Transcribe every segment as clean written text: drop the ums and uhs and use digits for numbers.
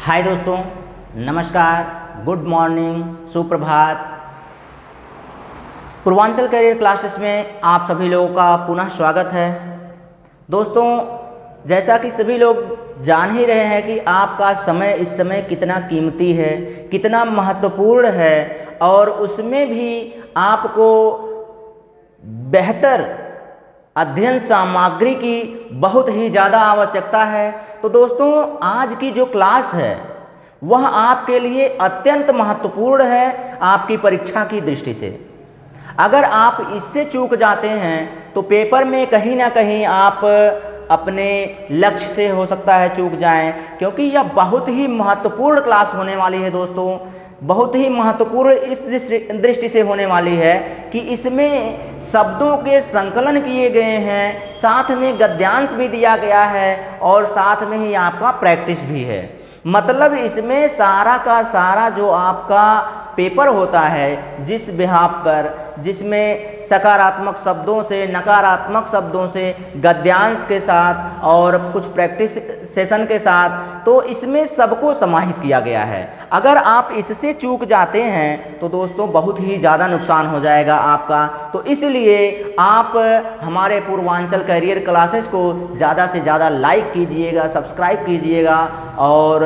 हाय दोस्तों, नमस्कार, good morning, सुप्रभात। पूर्वांचल करियर क्लासेस में आप सभी लोगों का पुनः स्वागत है। दोस्तों, जैसा कि सभी लोग जान ही रहे हैं कि आपका समय इस समय कितना कीमती है, कितना महत्वपूर्ण है और उसमें भी आपको बेहतर अध्ययन सामग्री की बहुत ही ज़्यादा आवश्यकता है। तो दोस्तों, आज की जो क्लास है वह आपके लिए अत्यंत महत्वपूर्ण है आपकी परीक्षा की दृष्टि से। अगर आप इससे चूक जाते हैं तो पेपर में कहीं ना कहीं आप अपने लक्ष्य से हो सकता है चूक जाएं, क्योंकि यह बहुत ही महत्वपूर्ण क्लास होने वाली है। दोस्तों, बहुत ही महत्वपूर्ण इस दृष्टि से होने वाली है कि इसमें शब्दों के संकलन किए गए हैं, साथ में गद्यांश भी दिया गया है और साथ में ही आपका प्रैक्टिस भी है। मतलब इसमें सारा का सारा जो आपका पेपर होता है, जिस बिहाफ पर जिसमें सकारात्मक शब्दों से, नकारात्मक शब्दों से, गद्यांश के साथ और कुछ प्रैक्टिस सेशन के साथ, तो इसमें सबको समाहित किया गया है। अगर आप इससे चूक जाते हैं तो दोस्तों बहुत ही ज़्यादा नुकसान हो जाएगा आपका। तो इसलिए आप हमारे पूर्वांचल करियर क्लासेस को ज़्यादा से ज़्यादा लाइक कीजिएगा, सब्सक्राइब कीजिएगा और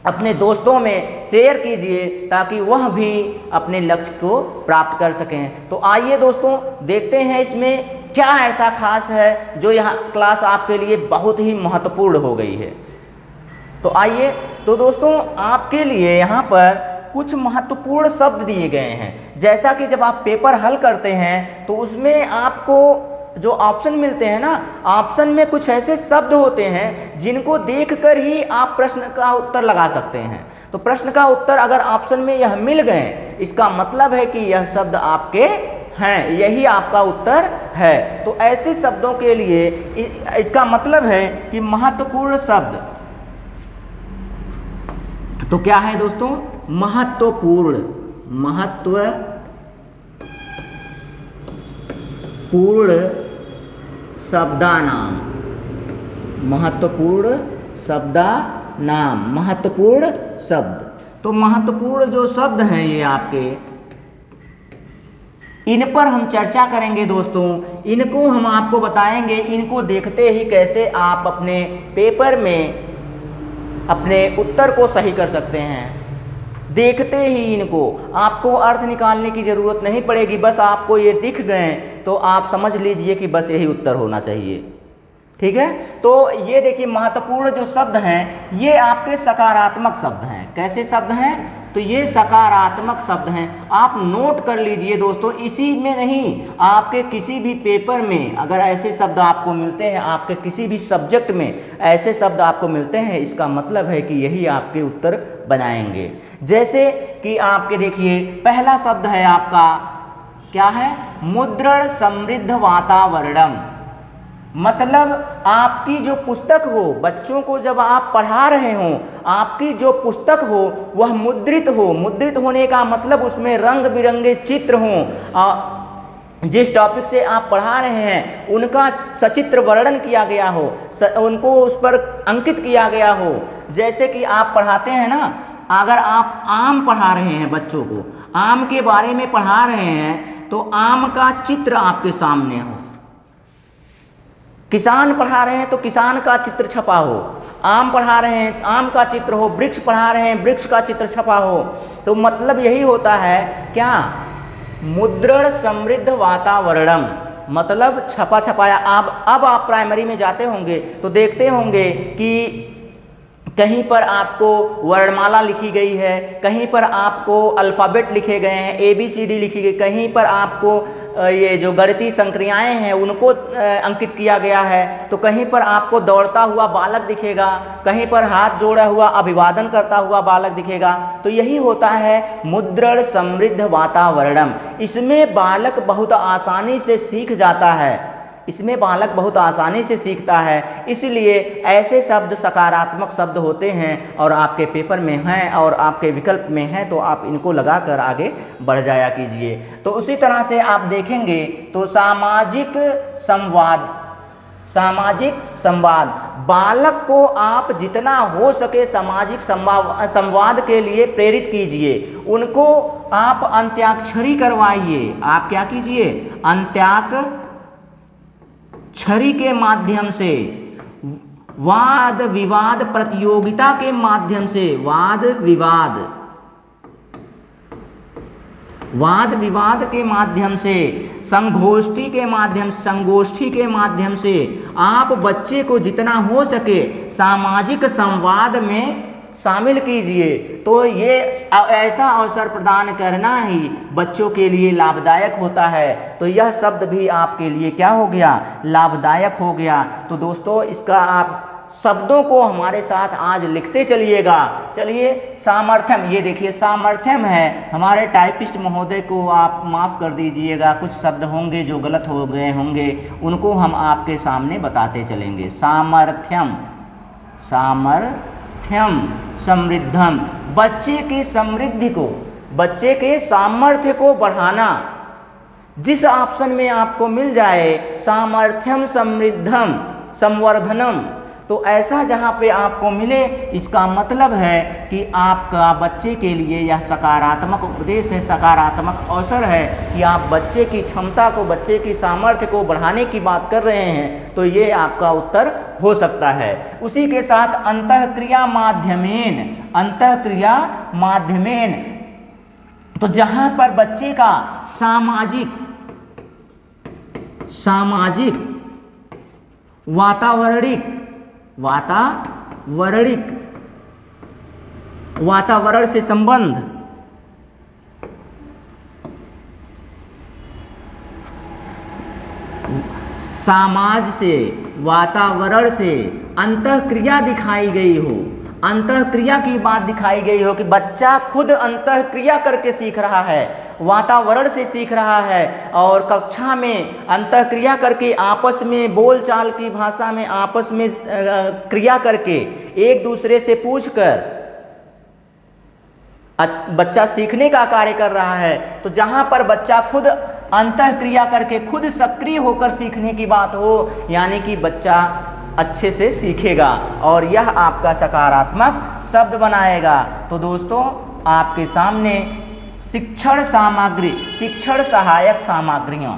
अपने दोस्तों में शेयर कीजिए ताकि वह भी अपने लक्ष्य को प्राप्त कर सकें। तो आइए दोस्तों, देखते हैं इसमें क्या ऐसा खास है जो यह क्लास आपके लिए बहुत ही महत्वपूर्ण हो गई है। तो आइए, तो दोस्तों आपके लिए यहाँ पर कुछ महत्वपूर्ण शब्द दिए गए हैं। जैसा कि जब आप पेपर हल करते हैं तो उसमें आपको जो ऑप्शन मिलते हैं ना, ऑप्शन में कुछ ऐसे शब्द होते हैं जिनको देखकर ही आप प्रश्न का उत्तर लगा सकते हैं। तो प्रश्न का उत्तर अगर ऑप्शन में यह मिल गए, इसका मतलब है कि यह शब्द आपके हैं, यही आपका उत्तर है। तो ऐसे शब्दों के लिए इसका मतलब है कि महत्वपूर्ण शब्द तो क्या है दोस्तों? महत्वपूर्ण शब्दानाम, महत्वपूर्ण शब्दानाम, महत्वपूर्ण शब्द। तो महत्वपूर्ण जो शब्द हैं ये आपके, इन पर हम चर्चा करेंगे दोस्तों। इनको हम आपको बताएंगे, इनको देखते ही कैसे आप अपने पेपर में अपने उत्तर को सही कर सकते हैं। देखते ही इनको, आपको अर्थ निकालने की ज़रूरत नहीं पड़ेगी, बस आपको ये दिख गए तो आप समझ लीजिए कि बस यही उत्तर होना चाहिए। ठीक है, तो ये देखिए महत्वपूर्ण जो शब्द हैं ये आपके सकारात्मक शब्द हैं। कैसे शब्द हैं? तो ये सकारात्मक शब्द हैं। आप नोट कर लीजिए दोस्तों, इसी में नहीं, आपके किसी भी पेपर में अगर ऐसे शब्द आपको मिलते हैं, आपके किसी भी सब्जेक्ट में ऐसे शब्द आपको मिलते हैं, इसका मतलब है कि यही आपके उत्तर बनाएंगे। जैसे कि आपके देखिए पहला शब्द है आपका, क्या है? मुद्रण समृद्ध वातावरणम। मतलब आपकी जो पुस्तक हो, बच्चों को जब आप पढ़ा रहे हो, आपकी जो पुस्तक हो वह मुद्रित हो। मुद्रित होने का मतलब उसमें रंग बिरंगे चित्र हों, जिस टॉपिक से आप पढ़ा रहे हैं उनका सचित्र वर्णन किया गया हो, उनको उस पर अंकित किया गया हो। जैसे कि आप पढ़ाते हैं ना, अगर आप आम पढ़ा रहे हैं, बच्चों को आम के बारे में पढ़ा रहे हैं तो आम का चित्र आपके सामने हो। किसान पढ़ा रहे हैं तो किसान का चित्र छपा हो। आम पढ़ा रहे हैं, आम का चित्र हो। वृक्ष पढ़ा रहे हैं, वृक्ष का चित्र छपा हो। तो मतलब यही होता है क्या? मुद्रण समृद्ध वातावरणम, मतलब छपा छपाया। अब आप प्राइमरी में जाते होंगे तो देखते होंगे कि कहीं पर आपको वर्णमाला लिखी गई है, कहीं पर आपको अल्फ़ाबेट लिखे गए हैं, ABCD लिखी गई, कहीं पर आपको ये जो गणितीय संक्रियाएं हैं उनको अंकित किया गया है, तो कहीं पर आपको दौड़ता हुआ बालक दिखेगा, कहीं पर हाथ जोड़ा हुआ अभिवादन करता हुआ बालक दिखेगा। तो यही होता है मुद्रण समृद्ध वातावरणम। इसमें बालक बहुत आसानी से सीख जाता है, इसमें बालक बहुत आसानी से सीखता है। इसलिए ऐसे शब्द सकारात्मक शब्द होते हैं और आपके पेपर में हैं और आपके विकल्प में हैं, तो आप इनको लगाकर आगे बढ़ जाया कीजिए। तो उसी तरह से आप देखेंगे तो सामाजिक संवाद, सामाजिक संवाद। बालक को आप जितना हो सके सामाजिक संवाद के लिए प्रेरित कीजिए। उनको आप अंत्याक्षरी करवाइए। आप क्या कीजिए? अंत्याक्षरी के माध्यम से, वाद विवाद प्रतियोगिता के माध्यम से, वाद विवाद के माध्यम से, संगोष्ठी के माध्यम से आप बच्चे को जितना हो सके सामाजिक संवाद में शामिल कीजिए। तो ये ऐसा अवसर प्रदान करना ही बच्चों के लिए लाभदायक होता है। तो यह शब्द भी आपके लिए क्या हो गया? लाभदायक हो गया। तो दोस्तों इसका आप शब्दों को हमारे साथ आज लिखते चलिएगा। चलिए, सामर्थ्यम, ये देखिए सामर्थ्यम है। हमारे टाइपिस्ट महोदय को आप माफ़ कर दीजिएगा, कुछ शब्द होंगे जो गलत हो गए होंगे, उनको हम आपके सामने बताते चलेंगे। सामर्थ्यम, समृद्धम, बच्चे की समृद्धि को, बच्चे के सामर्थ्य को बढ़ाना। जिस ऑप्शन में आपको मिल जाए सामर्थ्यम, समृद्धम, संवर्धनम, तो ऐसा जहाँ पे आपको मिले, इसका मतलब है कि आपका बच्चे के लिए यह सकारात्मक उपदेश है, सकारात्मक अवसर है कि आप बच्चे की क्षमता को, बच्चे की सामर्थ्य को बढ़ाने की बात कर रहे हैं। तो ये आपका उत्तर हो सकता है। उसी के साथ अंतःक्रिया माध्यमेन, तो जहाँ पर बच्चे का सामाजिक वातावरण से संबंध, समाज से, वातावरण से अंतःक्रिया दिखाई गई हो, अंतःक्रिया की बात दिखाई गई हो कि बच्चा खुद अंतःक्रिया करके सीख रहा है, वातावरण से सीख रहा है और कक्षा में अंतःक्रिया करके आपस में बोलचाल की भाषा में आपस में क्रिया करके एक दूसरे से पूछकर बच्चा सीखने का कार्य कर रहा है। तो जहाँ पर बच्चा खुद अंतःक्रिया करके खुद सक्रिय होकर सीखने की बात हो, यानी कि बच्चा अच्छे से सीखेगा और यह आपका सकारात्मक शब्द बनाएगा। तो दोस्तों आपके सामने शिक्षण सामग्री, शिक्षण सहायक सामग्रियाँ,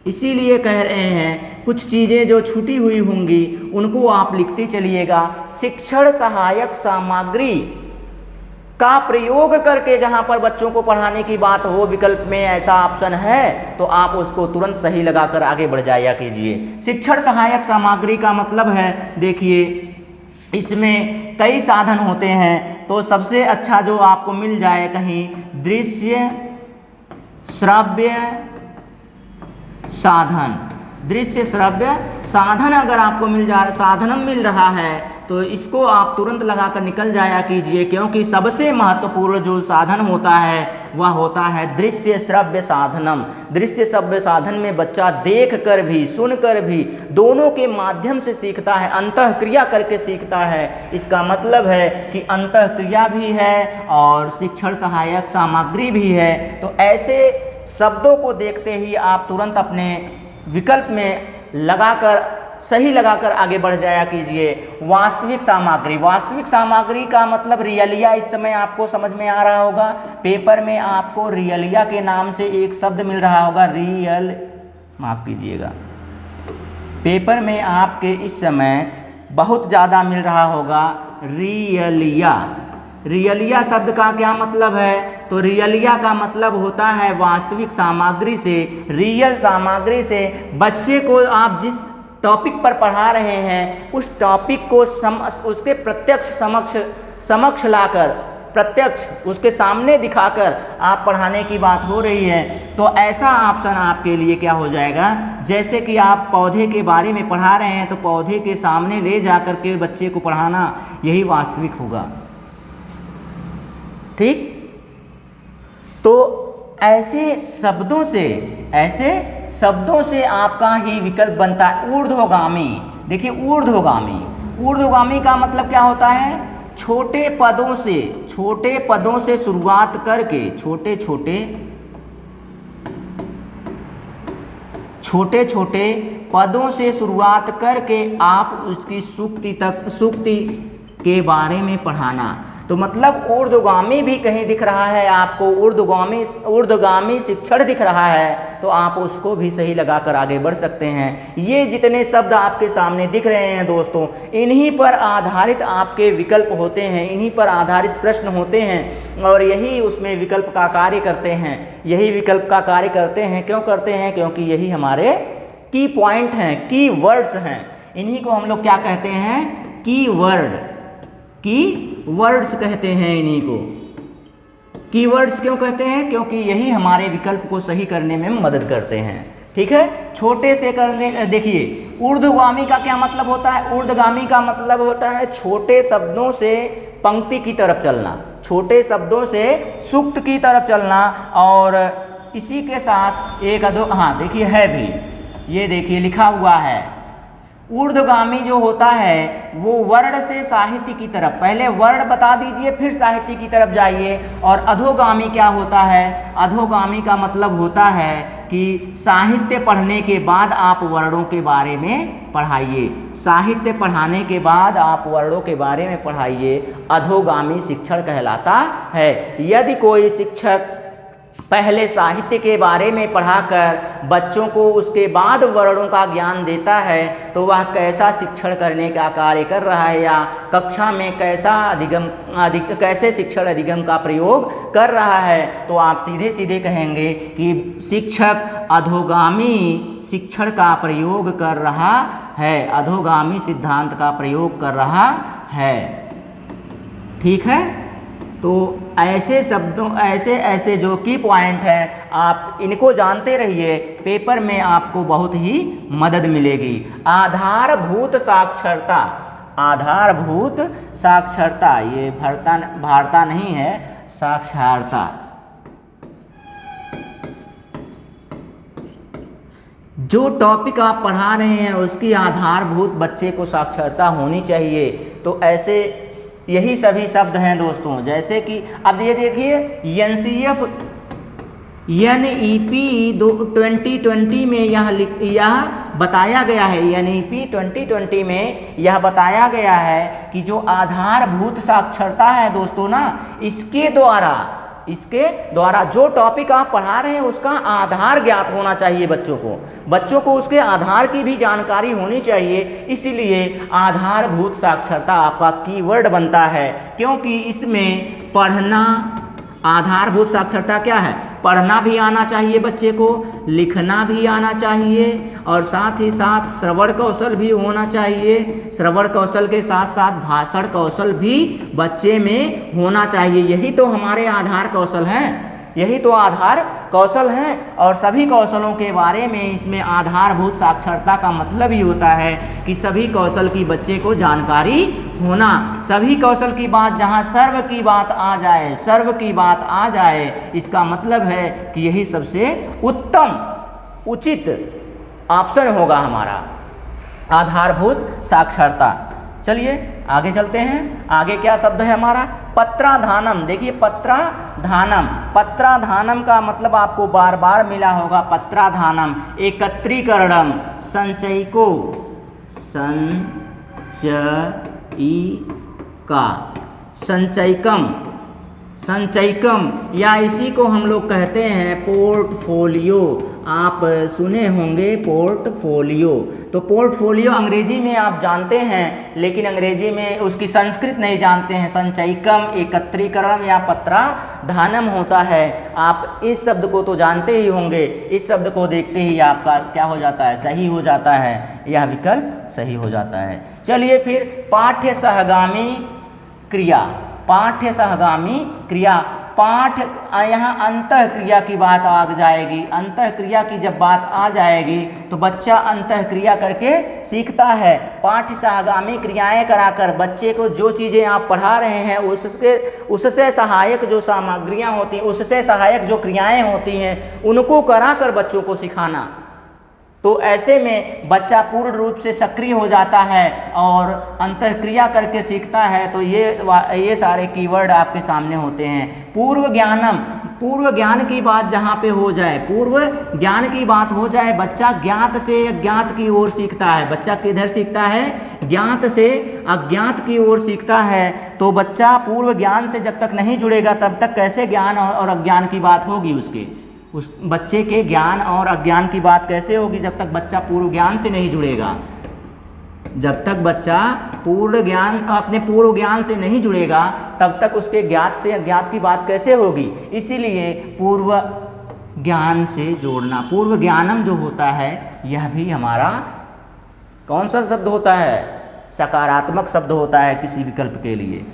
इसीलिए कह रहे हैं कुछ चीज़ें जो छूटी हुई होंगी उनको आप लिखते चलिएगा। शिक्षण सहायक सामग्री का प्रयोग करके जहाँ पर बच्चों को पढ़ाने की बात हो, विकल्प में ऐसा ऑप्शन है तो आप उसको तुरंत सही लगाकर आगे बढ़ जाया कीजिए। शिक्षण सहायक सामग्री का मतलब है, देखिए इसमें कई साधन होते हैं, तो सबसे अच्छा जो आपको मिल जाए कहीं दृश्य श्रव्य साधन अगर आपको मिल जाए, साधनम मिल रहा है तो इसको आप तुरंत लगाकर निकल जाया कीजिए, क्योंकि सबसे महत्वपूर्ण जो साधन होता है वह होता है दृश्य श्रव्य साधनम। दृश्य श्रव्य साधन में बच्चा देख कर भी सुनकर भी दोनों के माध्यम से सीखता है, अंतःक्रिया करके सीखता है। इसका मतलब है कि अंतःक्रिया भी है और शिक्षण सहायक सामग्री भी है। तो ऐसे शब्दों को देखते ही आप तुरंत अपने विकल्प में लगाकर सही लगाकर आगे बढ़ जाया कीजिए। वास्तविक सामग्री का मतलब रियलिया, इस समय आपको समझ में आ रहा होगा। पेपर में आपको रियलिया के नाम से एक शब्द मिल रहा होगा, पेपर में आपके इस समय बहुत ज़्यादा मिल रहा होगा रियलिया शब्द का क्या मतलब है? तो रियलिया का मतलब होता है वास्तविक सामग्री से, रियल सामग्री से। बच्चे को आप जिस टॉपिक पर पढ़ा रहे हैं उस टॉपिक को उसके प्रत्यक्ष समक्ष लाकर, प्रत्यक्ष उसके सामने दिखाकर आप पढ़ाने की बात हो रही है। तो ऐसा ऑप्शन आपके लिए क्या हो जाएगा, जैसे कि आप पौधे के बारे में पढ़ा रहे हैं तो पौधे के सामने ले जाकर के बच्चे को पढ़ाना, यही वास्तविक होगा। ठीक, तो ऐसे शब्दों से आपका ही विकल्प बनता है ऊर्ध्वगामी। देखिए ऊर्ध्वगामी का मतलब क्या होता है? छोटे पदों से शुरुआत करके, छोटे छोटे छोटे पदों से शुरुआत करके आप उसकी सूक्ति के बारे में पढ़ाना। तो मतलब ऊर्ध्वगामी भी कहीं दिख रहा है आपको, ऊर्ध्वगामी शिक्षण दिख रहा है, तो आप उसको भी सही लगाकर आगे बढ़ सकते हैं। ये जितने शब्द आपके सामने दिख रहे हैं दोस्तों, इन्हीं पर आधारित आपके विकल्प होते हैं, इन्हीं पर आधारित प्रश्न होते हैं और यही उसमें विकल्प का कार्य करते हैं। यही विकल्प का कार्य करते हैं, क्यों करते हैं? क्योंकि यही हमारे की पॉइंट हैं, की वर्ड्स हैं। इन्हीं को हम लोग क्या कहते हैं? कीवर्ड्स कहते हैं इन्हीं को। कीवर्ड्स क्यों कहते हैं? क्योंकि यही हमारे विकल्प को सही करने में मदद करते हैं। ठीक है, छोटे से करने, देखिए ऊर्ध्वगामी का क्या मतलब होता है? ऊर्ध्वगामी का मतलब होता है छोटे शब्दों से पंक्ति की तरफ चलना, छोटे शब्दों से सूक्त की तरफ चलना। और इसी के साथ एक अधो, हाँ देखिए है भी, ये देखिए लिखा हुआ है, ऊर्ध्वगामी जो होता है वो वर्ण से साहित्य की तरफ, पहले वर्ण बता दीजिए फिर साहित्य की तरफ जाइए। और अधोगामी क्या होता है? अधोगामी का मतलब होता है कि साहित्य पढ़ने के बाद आप वर्णों के बारे में पढ़ाइए, साहित्य पढ़ाने के बाद आप वर्णों के बारे में पढ़ाइए, अधोगामी शिक्षण कहलाता है। यदि कोई शिक्षक पहले साहित्य के बारे में पढ़ाकर बच्चों को उसके बाद वर्णों का ज्ञान देता है तो वह कैसा शिक्षण करने का कार्य कर रहा है, या कक्षा में कैसे शिक्षण अधिगम का प्रयोग कर रहा है, तो आप सीधे सीधे कहेंगे कि शिक्षक अधोगामी शिक्षण का प्रयोग कर रहा है, अधोगामी सिद्धांत का प्रयोग कर रहा है। ठीक है, तो ऐसे शब्दों, ऐसे जो की पॉइंट हैं आप इनको जानते रहिए, पेपर में आपको बहुत ही मदद मिलेगी। आधारभूत साक्षरता, आधारभूत साक्षरता, ये भारता नहीं है, साक्षरता। जो टॉपिक आप पढ़ा रहे हैं उसकी आधारभूत बच्चे को साक्षरता होनी चाहिए। तो ऐसे यही सभी शब्द हैं दोस्तों, जैसे कि अब ये देखिए NCF NEP 2020 में यह बताया गया है, NEP 2020 में यह बताया गया है कि जो आधारभूत साक्षरता है दोस्तों ना, इसके द्वारा जो टॉपिक आप पढ़ा रहे हैं उसका आधार ज्ञात होना चाहिए बच्चों को उसके आधार की भी जानकारी होनी चाहिए। इसीलिए आधारभूत साक्षरता आपका कीवर्ड बनता है, क्योंकि इसमें पढ़ना, आधारभूत साक्षरता क्या है? पढ़ना भी आना चाहिए बच्चे को, लिखना भी आना चाहिए और साथ ही साथ श्रवण कौशल भी होना चाहिए। श्रवण कौशल के साथ साथ भाषण कौशल भी बच्चे में होना चाहिए। यही तो हमारे आधार कौशल हैं, यही तो आधार कौशल हैं। और सभी कौशलों के बारे में इसमें आधारभूत साक्षरता का मतलब ही होता है कि सभी कौशल की बच्चे को जानकारी होना। सभी कौशल की बात, जहाँ सर्व की बात आ जाए, सर्व की बात आ जाए, इसका मतलब है कि यही सबसे उत्तम उचित ऑप्शन होगा हमारा, आधारभूत साक्षरता। चलिए आगे चलते हैं। आगे क्या शब्द है हमारा? पत्राधानम। देखिए पत्राधानम, पत्राधानम का मतलब आपको बार बार मिला होगा। पत्राधानम एकत्रीकरणम, संचयिको, संचयिकम, या इसी को हम लोग कहते हैं पोर्टफोलियो। आप सुने होंगे पोर्टफोलियो। तो पोर्टफोलियो अंग्रेजी में आप जानते हैं, लेकिन अंग्रेजी में उसकी संस्कृत नहीं जानते हैं। संचयिकम एकत्रीकरण या पत्राधानम होता है। आप इस शब्द को तो जानते ही होंगे, इस शब्द को देखते ही आपका क्या हो जाता है? सही हो जाता है, यह विकल्प सही हो जाता है। चलिए फिर पाठ्य सहगामी क्रिया, पाठ्य सहगामी क्रिया, पाठ, यहाँ अंतः क्रिया की बात आ जाएगी। अंतः क्रिया की जब बात आ जाएगी तो बच्चा अंतः क्रिया करके सीखता है। पाठ्य सहगामी क्रियाएं कराकर बच्चे को जो चीज़ें आप पढ़ा रहे हैं उससे सहायक जो सामग्रियाँ होती हैं, उससे सहायक जो क्रियाएं होती हैं, उनको कराकर बच्चों को सिखाना। तो ऐसे में बच्चा पूर्ण रूप से सक्रिय हो जाता है और अंतःक्रिया करके सीखता है। तो ये सारे कीवर्ड आपके सामने होते हैं। पूर्व ज्ञानम, पूर्व ज्ञान की बात जहाँ पे हो जाए, पूर्व ज्ञान की बात हो जाए, बच्चा ज्ञात से अज्ञात की ओर सीखता है। बच्चा किधर सीखता है? ज्ञात से अज्ञात की ओर सीखता है। तो बच्चा पूर्व ज्ञान से जब तक नहीं जुड़ेगा तब तक कैसे ज्ञान और अज्ञान की बात होगी उसके, उस बच्चे के ज्ञान और अज्ञान की बात कैसे होगी जब तक बच्चा पूर्व ज्ञान से नहीं जुड़ेगा। जब तक बच्चा अपने पूर्व ज्ञान से नहीं जुड़ेगा तब तक उसके ज्ञात से अज्ञात की बात कैसे होगी। इसीलिए पूर्व ज्ञान से जोड़ना, पूर्व ज्ञानम जो होता है यह भी हमारा कौन सा शब्द होता है? सकारात्मक शब्द होता है किसी विकल्प के लिए।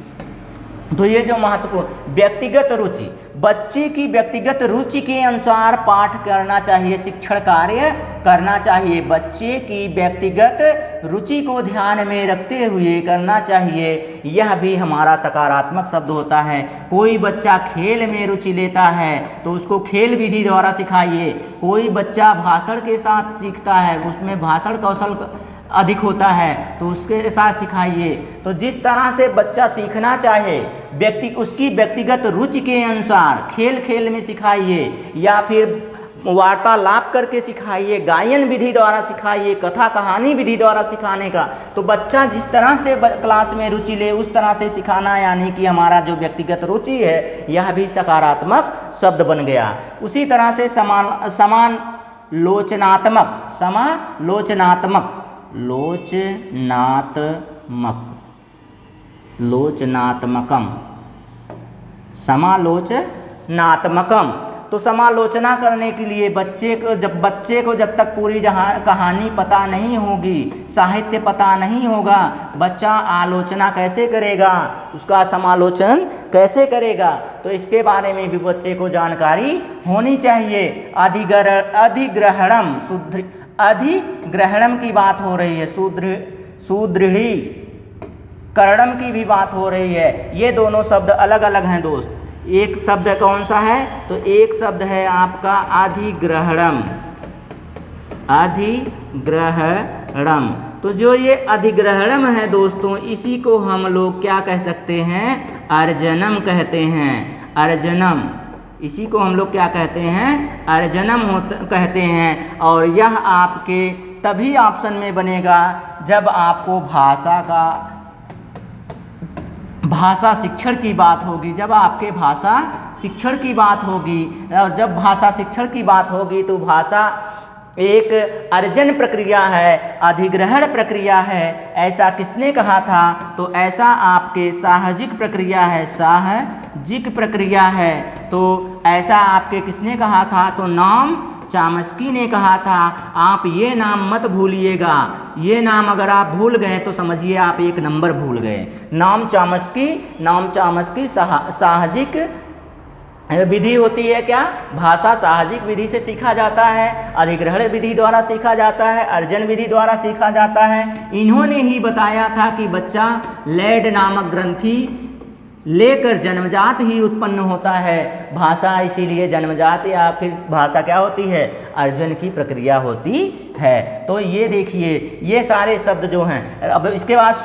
तो ये जो महत्वपूर्ण व्यक्तिगत रुचि, बच्चे की व्यक्तिगत रुचि के अनुसार पाठ करना चाहिए, शिक्षण कार्य करना चाहिए। बच्चे की व्यक्तिगत रुचि को ध्यान में रखते हुए करना चाहिए, यह भी हमारा सकारात्मक शब्द होता है। कोई बच्चा खेल में रुचि लेता है तो उसको खेल विधि द्वारा सिखाइए। कोई बच्चा भाषण के साथ सीखता है, उसमें भाषण कौशल अधिक होता है तो उसके साथ सिखाइए। तो जिस तरह से बच्चा सीखना चाहे उसकी व्यक्तिगत रुचि के अनुसार खेल खेल में सिखाइए, या फिर वार्तालाप करके सिखाइए, गायन विधि द्वारा सिखाइए, कथा कहानी विधि द्वारा सिखाने का। तो बच्चा जिस तरह से क्लास में रुचि ले उस तरह से सिखाना, यानी कि हमारा जो व्यक्तिगत रुचि है यह भी सकारात्मक शब्द बन गया। उसी तरह से समालोचनात्मकम। तो समालोचना करने के लिए बच्चे को जब तक पूरी कहानी पता नहीं होगी, साहित्य पता नहीं होगा, बच्चा आलोचना कैसे करेगा, उसका समालोचन कैसे करेगा। तो इसके बारे में भी बच्चे को जानकारी होनी चाहिए। अधिग्रहणम की बात हो रही है, सुदृढ़ीकरणम की भी बात हो रही है। ये दोनों शब्द अलग अलग हैं दोस्त। एक शब्द कौन सा है? तो एक शब्द है आपका अधिग्रहणम। तो जो ये अधिग्रहणम है दोस्तों, इसी को हम लोग क्या कह सकते हैं? अर्जनम कहते हैं। अर्जनम, इसी को हम लोग क्या कहते हैं? अर्जनम कहते हैं। और यह आपके तभी ऑप्शन में बनेगा जब आपको भाषा शिक्षण की बात होगी। जब आपके भाषा शिक्षण की बात होगी, और जब भाषा शिक्षण की बात होगी तो भाषा एक अर्जन प्रक्रिया है, अधिग्रहण प्रक्रिया है। ऐसा किसने कहा था? तो ऐसा आपके साहजिक प्रक्रिया है, साहजिक प्रक्रिया है। तो ऐसा आपके किसने कहा था? तो नॉम चॉम्स्की ने कहा था। आप ये नाम मत भूलिएगा, ये नाम अगर आप भूल गए तो समझिए आप एक नंबर भूल गए। नॉम चॉम्स्की साहजिक विधि होती है क्या? भाषा साहजिक विधि से सीखा जाता है, अधिग्रहण विधि द्वारा सीखा जाता है, अर्जन विधि द्वारा सीखा जाता है। इन्होंने ही बताया था कि बच्चा लैड नामक ग्रंथि लेकर जन्मजात ही उत्पन्न होता है। भाषा इसीलिए जन्मजात या फिर भाषा क्या होती है? अर्जन की प्रक्रिया होती है। तो ये देखिए ये सारे शब्द जो हैं। अब इसके बाद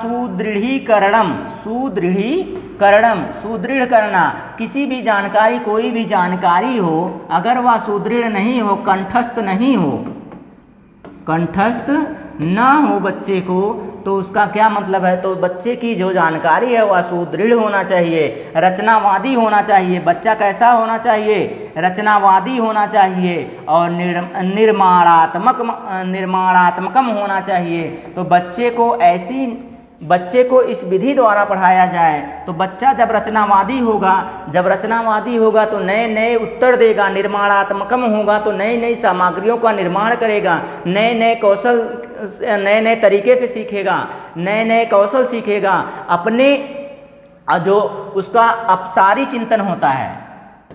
सुदृढ़ करना। किसी भी जानकारी, कोई भी जानकारी हो, अगर वह सुदृढ़ नहीं हो, कंठस्थ ना हो बच्चे को, तो उसका क्या मतलब है? तो बच्चे की जो जानकारी है वह सुदृढ़ होना चाहिए, रचनावादी होना चाहिए। बच्चा कैसा होना चाहिए? रचनावादी होना चाहिए और निर्माणात्मकम होना चाहिए। तो बच्चे को इस विधि द्वारा पढ़ाया जाए तो बच्चा जब रचनावादी होगा तो नए नए उत्तर देगा, निर्माणात्मकम होगा तो नई नई सामग्रियों का निर्माण करेगा, नए नए तरीके से सीखेगा, नए नए कौशल सीखेगा। अपने जो उसका अपसारी चिंतन होता है,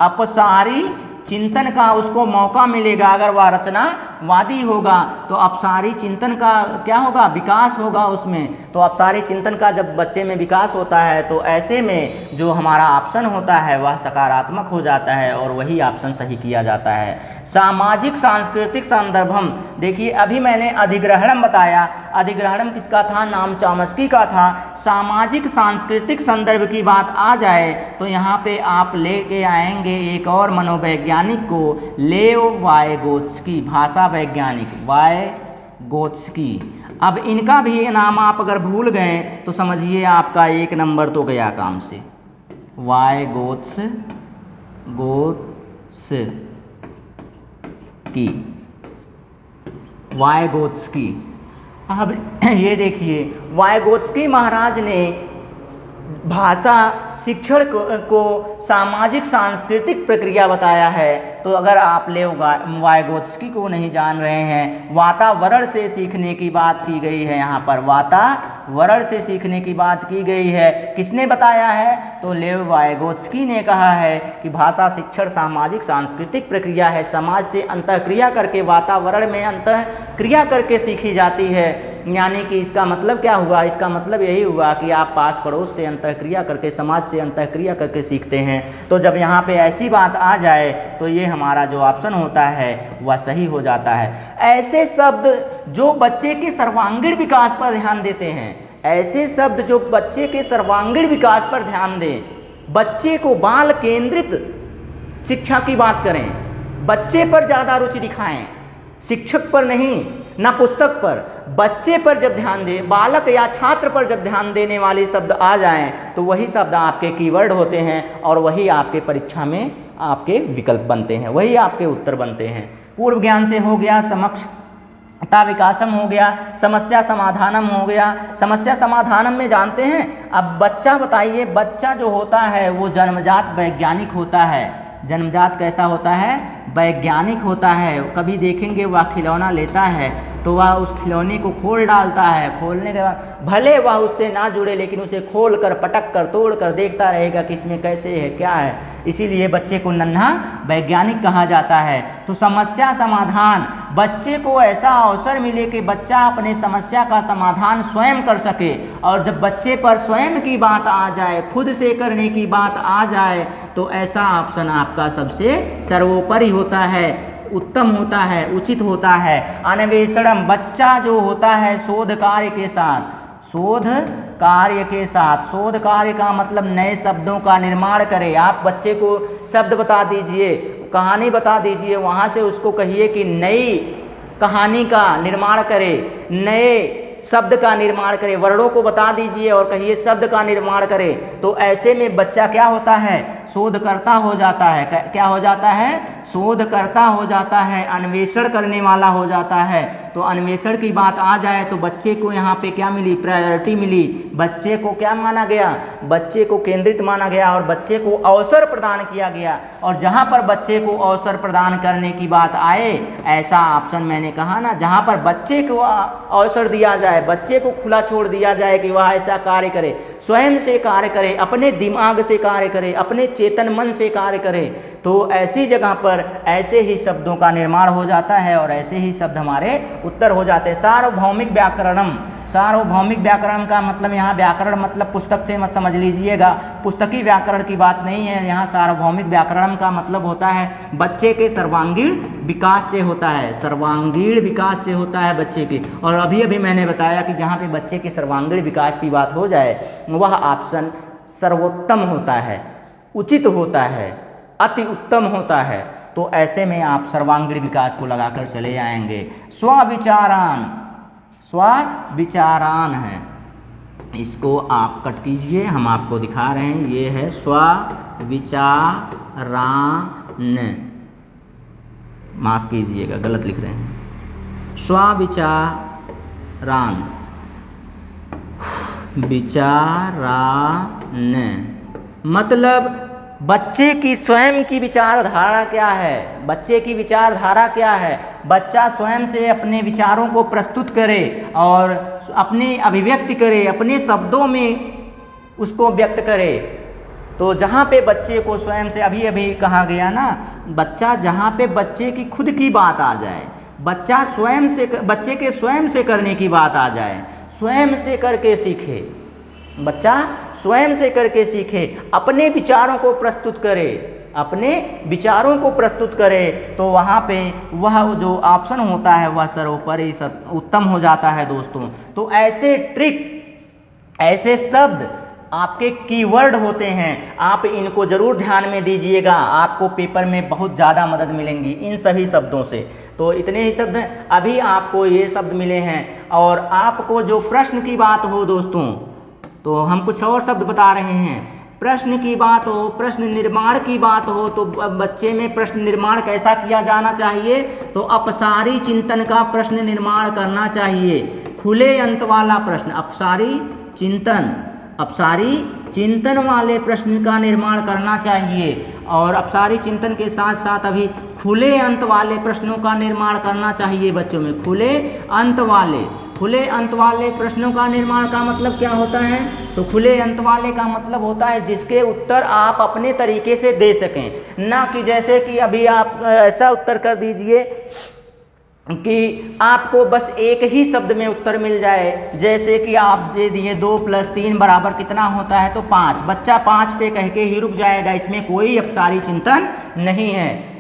अपसारी चिंतन का उसको मौका मिलेगा। अगर वह रचनावादी होगा तो अपसारी चिंतन का क्या होगा? विकास होगा उसमें। तो अपसारी चिंतन का जब बच्चे में विकास होता है तो ऐसे में जो हमारा ऑप्शन होता है वह सकारात्मक हो जाता है और वही ऑप्शन सही किया जाता है। सामाजिक सांस्कृतिक संदर्भम, देखिए अभी मैंने अधिग्रहणम बताया, अधिग्रहण किसका था? नाम चॉम्स्की का था। सामाजिक सांस्कृतिक संदर्भ की बात आ जाए तो यहाँ पे आप लेके आएंगे एक और मनोवैज्ञानिक को, लेव वाइगोत्स्की, भाषा वैज्ञानिक वाइगोत्स्की। अब इनका भी नाम आप अगर भूल गए तो समझिए आपका 1 नंबर तो गया काम से। वाइगोत्स्की। अब ये देखिए, वाइगोत्स्की महाराज ने भाषा शिक्षण को सामाजिक सांस्कृतिक प्रक्रिया बताया है। तो अगर आप लेव वाइगोत्स्की को नहीं जान रहे हैं, वातावरण से सीखने की बात की गई है। यहाँ पर वातावरण से सीखने की बात की गई है। किसने बताया है? तो लेव वाइगोत्स्की ने कहा है कि भाषा शिक्षण सामाजिक सांस्कृतिक प्रक्रिया है, समाज से अंतःक्रिया करके, वातावरण में अंतःक्रिया करके सीखी जाती है। यानी कि इसका मतलब क्या हुआ? इसका मतलब यही हुआ कि आप पास पड़ोस से अंतःक्रिया करके, समाज से अंतःक्रिया करके सीखते हैं। तो जब यहाँ पे ऐसी बात आ जाए तो ये हमारा जो ऑप्शन होता है वह सही हो जाता है। ऐसे शब्द जो बच्चे के सर्वांगीण विकास पर ध्यान देते हैं, ऐसे शब्द जो बच्चे के सर्वांगीण विकास पर ध्यान दें, बच्चे को बाल केंद्रित शिक्षा की बात करें, बच्चे पर ज़्यादा रुचि दिखाएं, शिक्षक पर नहीं, ना पुस्तक पर, बच्चे पर जब ध्यान दें, बालक या छात्र पर जब ध्यान देने वाले शब्द आ जाएं तो वही शब्द आपके कीवर्ड होते हैं और वही आपके परीक्षा में आपके विकल्प बनते हैं, वही आपके उत्तर बनते हैं। पूर्व ज्ञान से हो गया, समक्षता विकासम हो गया, समस्या समाधानम हो गया। समस्या समाधानम में जानते हैं, अब बच्चा बताइए, बच्चा जो होता है वो जन्मजात वैज्ञानिक होता है। जन्मजात कैसा होता है? वैज्ञानिक होता है। कभी देखेंगे वह खिलौना लेता है तो वह उस खिलौने को खोल डालता है, खोलने के बाद भले वह उससे ना जुड़े लेकिन उसे खोल कर, पटक कर, तोड़ कर देखता रहेगा कि इसमें कैसे है, क्या है। इसीलिए बच्चे को नन्हा वैज्ञानिक कहा जाता है। तो समस्या समाधान, बच्चे को ऐसा अवसर मिले कि बच्चा अपने समस्या का समाधान स्वयं कर सके। और जब बच्चे पर स्वयं की बात आ जाए, खुद से करने की बात आ जाए तो ऐसा ऑप्शन आपका सबसे सर्वोपरि होता है, उत्तम होता है, उचित होता है। अन्वेषणम, बच्चा जो होता है शोध कार्य के साथ, शोध कार्य के साथ, शोध कार्य का मतलब नए शब्दों का निर्माण करे। आप बच्चे को शब्द बता दीजिए, कहानी बता दीजिए, वहाँ से उसको कहिए कि नई कहानी का निर्माण करे, नए शब्द का निर्माण करे, वर्णों को बता दीजिए और कहिए शब्द का निर्माण करे। तो ऐसे में बच्चा क्या होता है? शोधकर्ता हो जाता है। क्या हो जाता है? शोधकर्ता हो जाता है, अन्वेषण करने वाला हो जाता है। तो अन्वेषण की बात आ जाए तो बच्चे को यहाँ पे क्या मिली? प्रायोरिटी मिली। बच्चे को क्या माना गया? बच्चे को केंद्रित माना गया और बच्चे को अवसर प्रदान किया गया। और जहाँ पर बच्चे को अवसर प्रदान करने की बात आए, ऐसा ऑप्शन मैंने कहा ना, जहाँ पर बच्चे को अवसर दिया जाए, बच्चे को खुला छोड़ दिया जाए कि वह ऐसा कार्य करे, स्वयं से कार्य करे, अपने दिमाग से कार्य करे, अपने चेतन मन से कार्य करे, तो ऐसी जगह पर ऐसे ही शब्दों का निर्माण हो जाता है और ऐसे ही शब्द हमारे उत्तर हो जाते हैं। सार्वभौमिक व्याकरणम, सार्वभौमिक व्याकरण का मतलब यहाँ व्याकरण मतलब पुस्तक से मत समझ लीजिएगा, पुस्तकी व्याकरण की बात नहीं है। यहाँ सार्वभौमिक व्याकरण का मतलब होता है बच्चे के सर्वांगीण विकास से होता है, सर्वांगीण विकास से होता है बच्चे के। और अभी अभी मैंने बताया कि जहाँ पे बच्चे के सर्वांगीण विकास की बात हो जाए वह ऑप्शन सर्वोत्तम होता है, उचित होता है, अति उत्तम होता है। तो ऐसे में आप सर्वांगीण विकास को लगाकर चले आएंगे। स्वविचारान, स्वविचारान है, इसको आप कट कीजिए, हम आपको दिखा रहे हैं। ये है स्वविचारान, माफ़ कीजिएगा गलत लिख रहे हैं, स्वविचारान, विचारान मतलब बच्चे की स्वयं की विचारधारा क्या है, बच्चे की विचारधारा क्या है। बच्चा स्वयं से अपने विचारों को प्रस्तुत करे और अपनी अभिव्यक्ति करे, अपने शब्दों में उसको व्यक्त करे। तो जहाँ पे बच्चे को स्वयं से, अभी अभी कहा गया ना, बच्चा जहाँ पे बच्चे की खुद की बात आ जाए, बच्चा स्वयं से, बच्चे के स्वयं से करने की बात आ जाए, स्वयं से करके सीखे, बच्चा स्वयं से करके सीखे, अपने विचारों को प्रस्तुत करे, अपने विचारों को प्रस्तुत करे तो वहाँ पे वह जो ऑप्शन होता है वह सर्वोपरि उत्तम हो जाता है दोस्तों। तो ऐसे ट्रिक, ऐसे शब्द आपके कीवर्ड होते हैं, आप इनको ज़रूर ध्यान में दीजिएगा, आपको पेपर में बहुत ज़्यादा मदद मिलेंगी इन सभी शब्दों से। तो इतने ही शब्द हैं, अभी आपको ये शब्द मिले हैं। और आपको जो प्रश्न की बात हो दोस्तों, तो हम कुछ और शब्द बता रहे हैं। प्रश्न की बात हो, प्रश्न निर्माण की बात हो, तो बच्चे में प्रश्न निर्माण कैसा किया जाना चाहिए, तो अपसारी चिंतन का प्रश्न निर्माण करना चाहिए। खुले अंत वाला प्रश्न, अपसारी चिंतन वाले प्रश्न का निर्माण करना चाहिए। और अपसारी चिंतन के साथ साथ अभी खुले अंत वाले प्रश्नों का निर्माण करना चाहिए बच्चों में। खुले अंत वाले प्रश्नों का निर्माण का मतलब क्या होता है, तो खुले अंत वाले का मतलब होता है जिसके उत्तर आप अपने तरीके से दे सकें, ना कि जैसे कि अभी आप ऐसा उत्तर कर दीजिए कि आपको बस एक ही शब्द में उत्तर मिल जाए। जैसे कि आप दे दिए 2 + 3 = कितना होता है, तो 5। बच्चा 5 पे कह के ही रुक जाएगा, इसमें कोई अपसारी चिंतन नहीं है,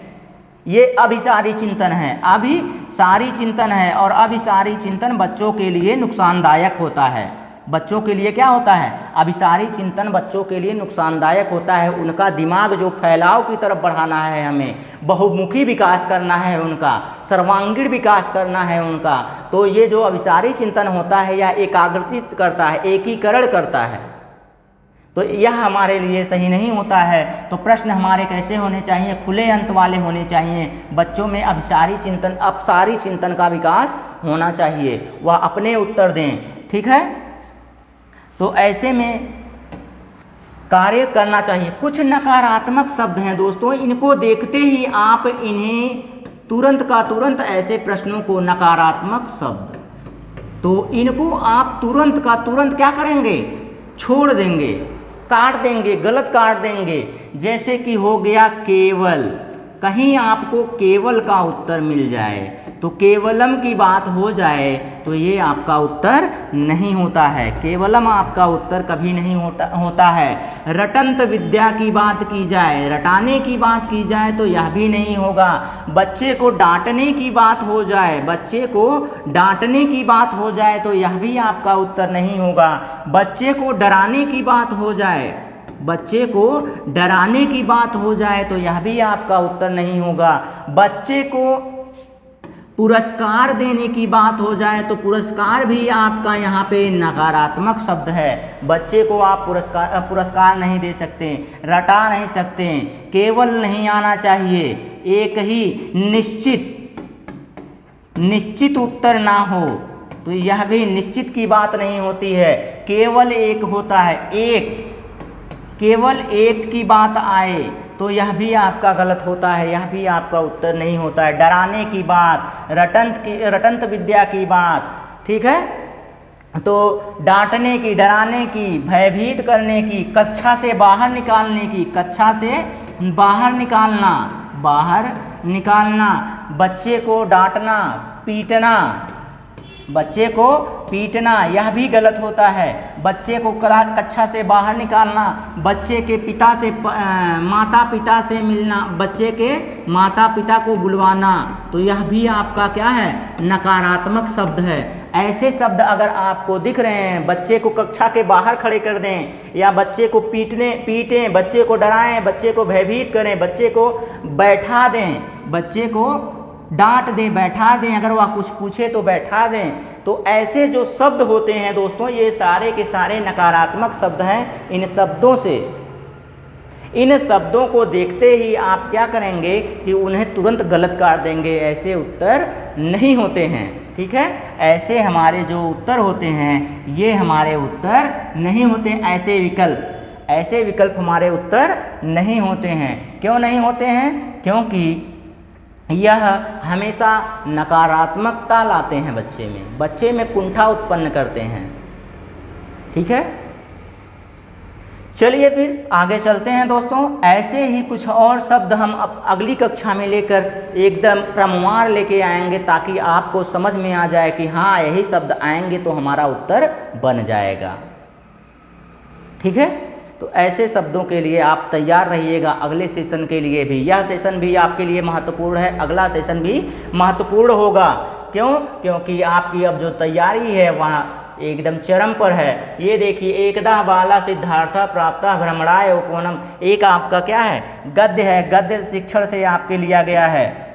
ये अभिसारी चिंतन है, अभिसारी चिंतन है। और अभिसारी चिंतन बच्चों के लिए नुकसानदायक होता है। बच्चों के लिए क्या होता है, अभिसारी चिंतन बच्चों के लिए नुकसानदायक होता है। उनका दिमाग जो फैलाव की तरफ बढ़ाना है, हमें बहुमुखी विकास करना है, उनका सर्वांगीण विकास करना है उनका, तो ये जो अभिसारी चिंतन होता है यह एकाग्रचित करता है, एकीकरण करता है, तो यह हमारे लिए सही नहीं होता है। तो प्रश्न हमारे कैसे होने चाहिए, खुले अंत वाले होने चाहिए। बच्चों में अपसारी चिंतन का विकास होना चाहिए, वह अपने उत्तर दें, ठीक है। तो ऐसे में कार्य करना चाहिए। कुछ नकारात्मक शब्द हैं दोस्तों, इनको देखते ही आप इन्हें तुरंत का तुरंत, ऐसे प्रश्नों को नकारात्मक शब्द, तो इनको आप तुरंत का तुरंत क्या करेंगे, छोड़ देंगे, काट देंगे, गलत काट देंगे। जैसे कि हो गया केवल, कहीं आपको केवल का उत्तर मिल जाए, तो केवलम की बात हो जाए तो ये आपका उत्तर नहीं होता है, केवलम आपका उत्तर कभी नहीं होता है। रटंत विद्या की बात की जाए, रटाने की बात की जाए तो यह भी नहीं होगा। बच्चे को डांटने की बात हो जाए, बच्चे को डांटने की बात हो जाए तो यह भी आपका उत्तर नहीं होगा। बच्चे को डराने की बात हो जाए, बच्चे को डराने की बात हो जाए तो यह भी आपका उत्तर नहीं होगा। बच्चे को पुरस्कार देने की बात हो जाए तो पुरस्कार भी आपका यहाँ पे नकारात्मक शब्द है। बच्चे को आप पुरस्कार नहीं दे सकते, रटा नहीं सकते, केवल नहीं आना चाहिए, एक ही निश्चित उत्तर ना हो तो यह भी निश्चित की बात नहीं होती है। केवल एक होता है, केवल एक की बात आए तो यह भी आपका गलत होता है, यह भी आपका उत्तर नहीं होता है। डराने की बात, रटंत विद्या की बात, ठीक है, तो डांटने की, डराने की, भयभीत करने की, कक्षा से बाहर निकालने की, कक्षा से बाहर निकालना, बच्चे को डांटना, बच्चे को पीटना यह भी गलत होता है। बच्चे को कक्षा से बाहर निकालना, बच्चे के माता पिता से मिलना, बच्चे के माता पिता को बुलवाना, तो यह भी आपका क्या है, नकारात्मक शब्द है। ऐसे शब्द अगर आपको दिख रहे हैं, बच्चे को कक्षा के बाहर खड़े कर दें, या बच्चे को पीटें, बच्चे को डराएं, बच्चे को भयभीत करें, बच्चे को बैठा दें, बच्चे को डांट दें, बैठा दें, अगर वह कुछ पूछे तो बैठा दें, तो ऐसे जो शब्द होते हैं दोस्तों, ये सारे के सारे नकारात्मक शब्द हैं। इन शब्दों को देखते ही आप क्या करेंगे कि उन्हें तुरंत गलत कर देंगे, ऐसे उत्तर नहीं होते हैं, ठीक है। ऐसे हमारे जो उत्तर होते हैं ये हमारे उत्तर नहीं होते, ऐसे विकल्प हमारे उत्तर नहीं होते हैं। क्यों नहीं होते हैं? क्योंकि यह हमेशा नकारात्मकता लाते हैं, बच्चे में कुंठा उत्पन्न करते हैं, ठीक है। चलिए फिर आगे चलते हैं दोस्तों। ऐसे ही कुछ और शब्द हम अगली कक्षा में लेकर एकदम क्रमवार लेके आएंगे, ताकि आपको समझ में आ जाए कि हाँ यही शब्द आएंगे तो हमारा उत्तर बन जाएगा, ठीक है। तो ऐसे शब्दों के लिए आप तैयार रहिएगा अगले सेशन के लिए भी। यह सेशन भी आपके लिए महत्वपूर्ण है, अगला सेशन भी महत्वपूर्ण होगा। क्यों? क्योंकि आपकी अब जो तैयारी है वहाँ एकदम चरम पर है। ये देखिए, एकदा बाला सिद्धार्थ प्राप्त भ्रमराय उपवनम, एक आपका क्या है, गद्य है। गद्य शिक्षण से आपके लिया गया है,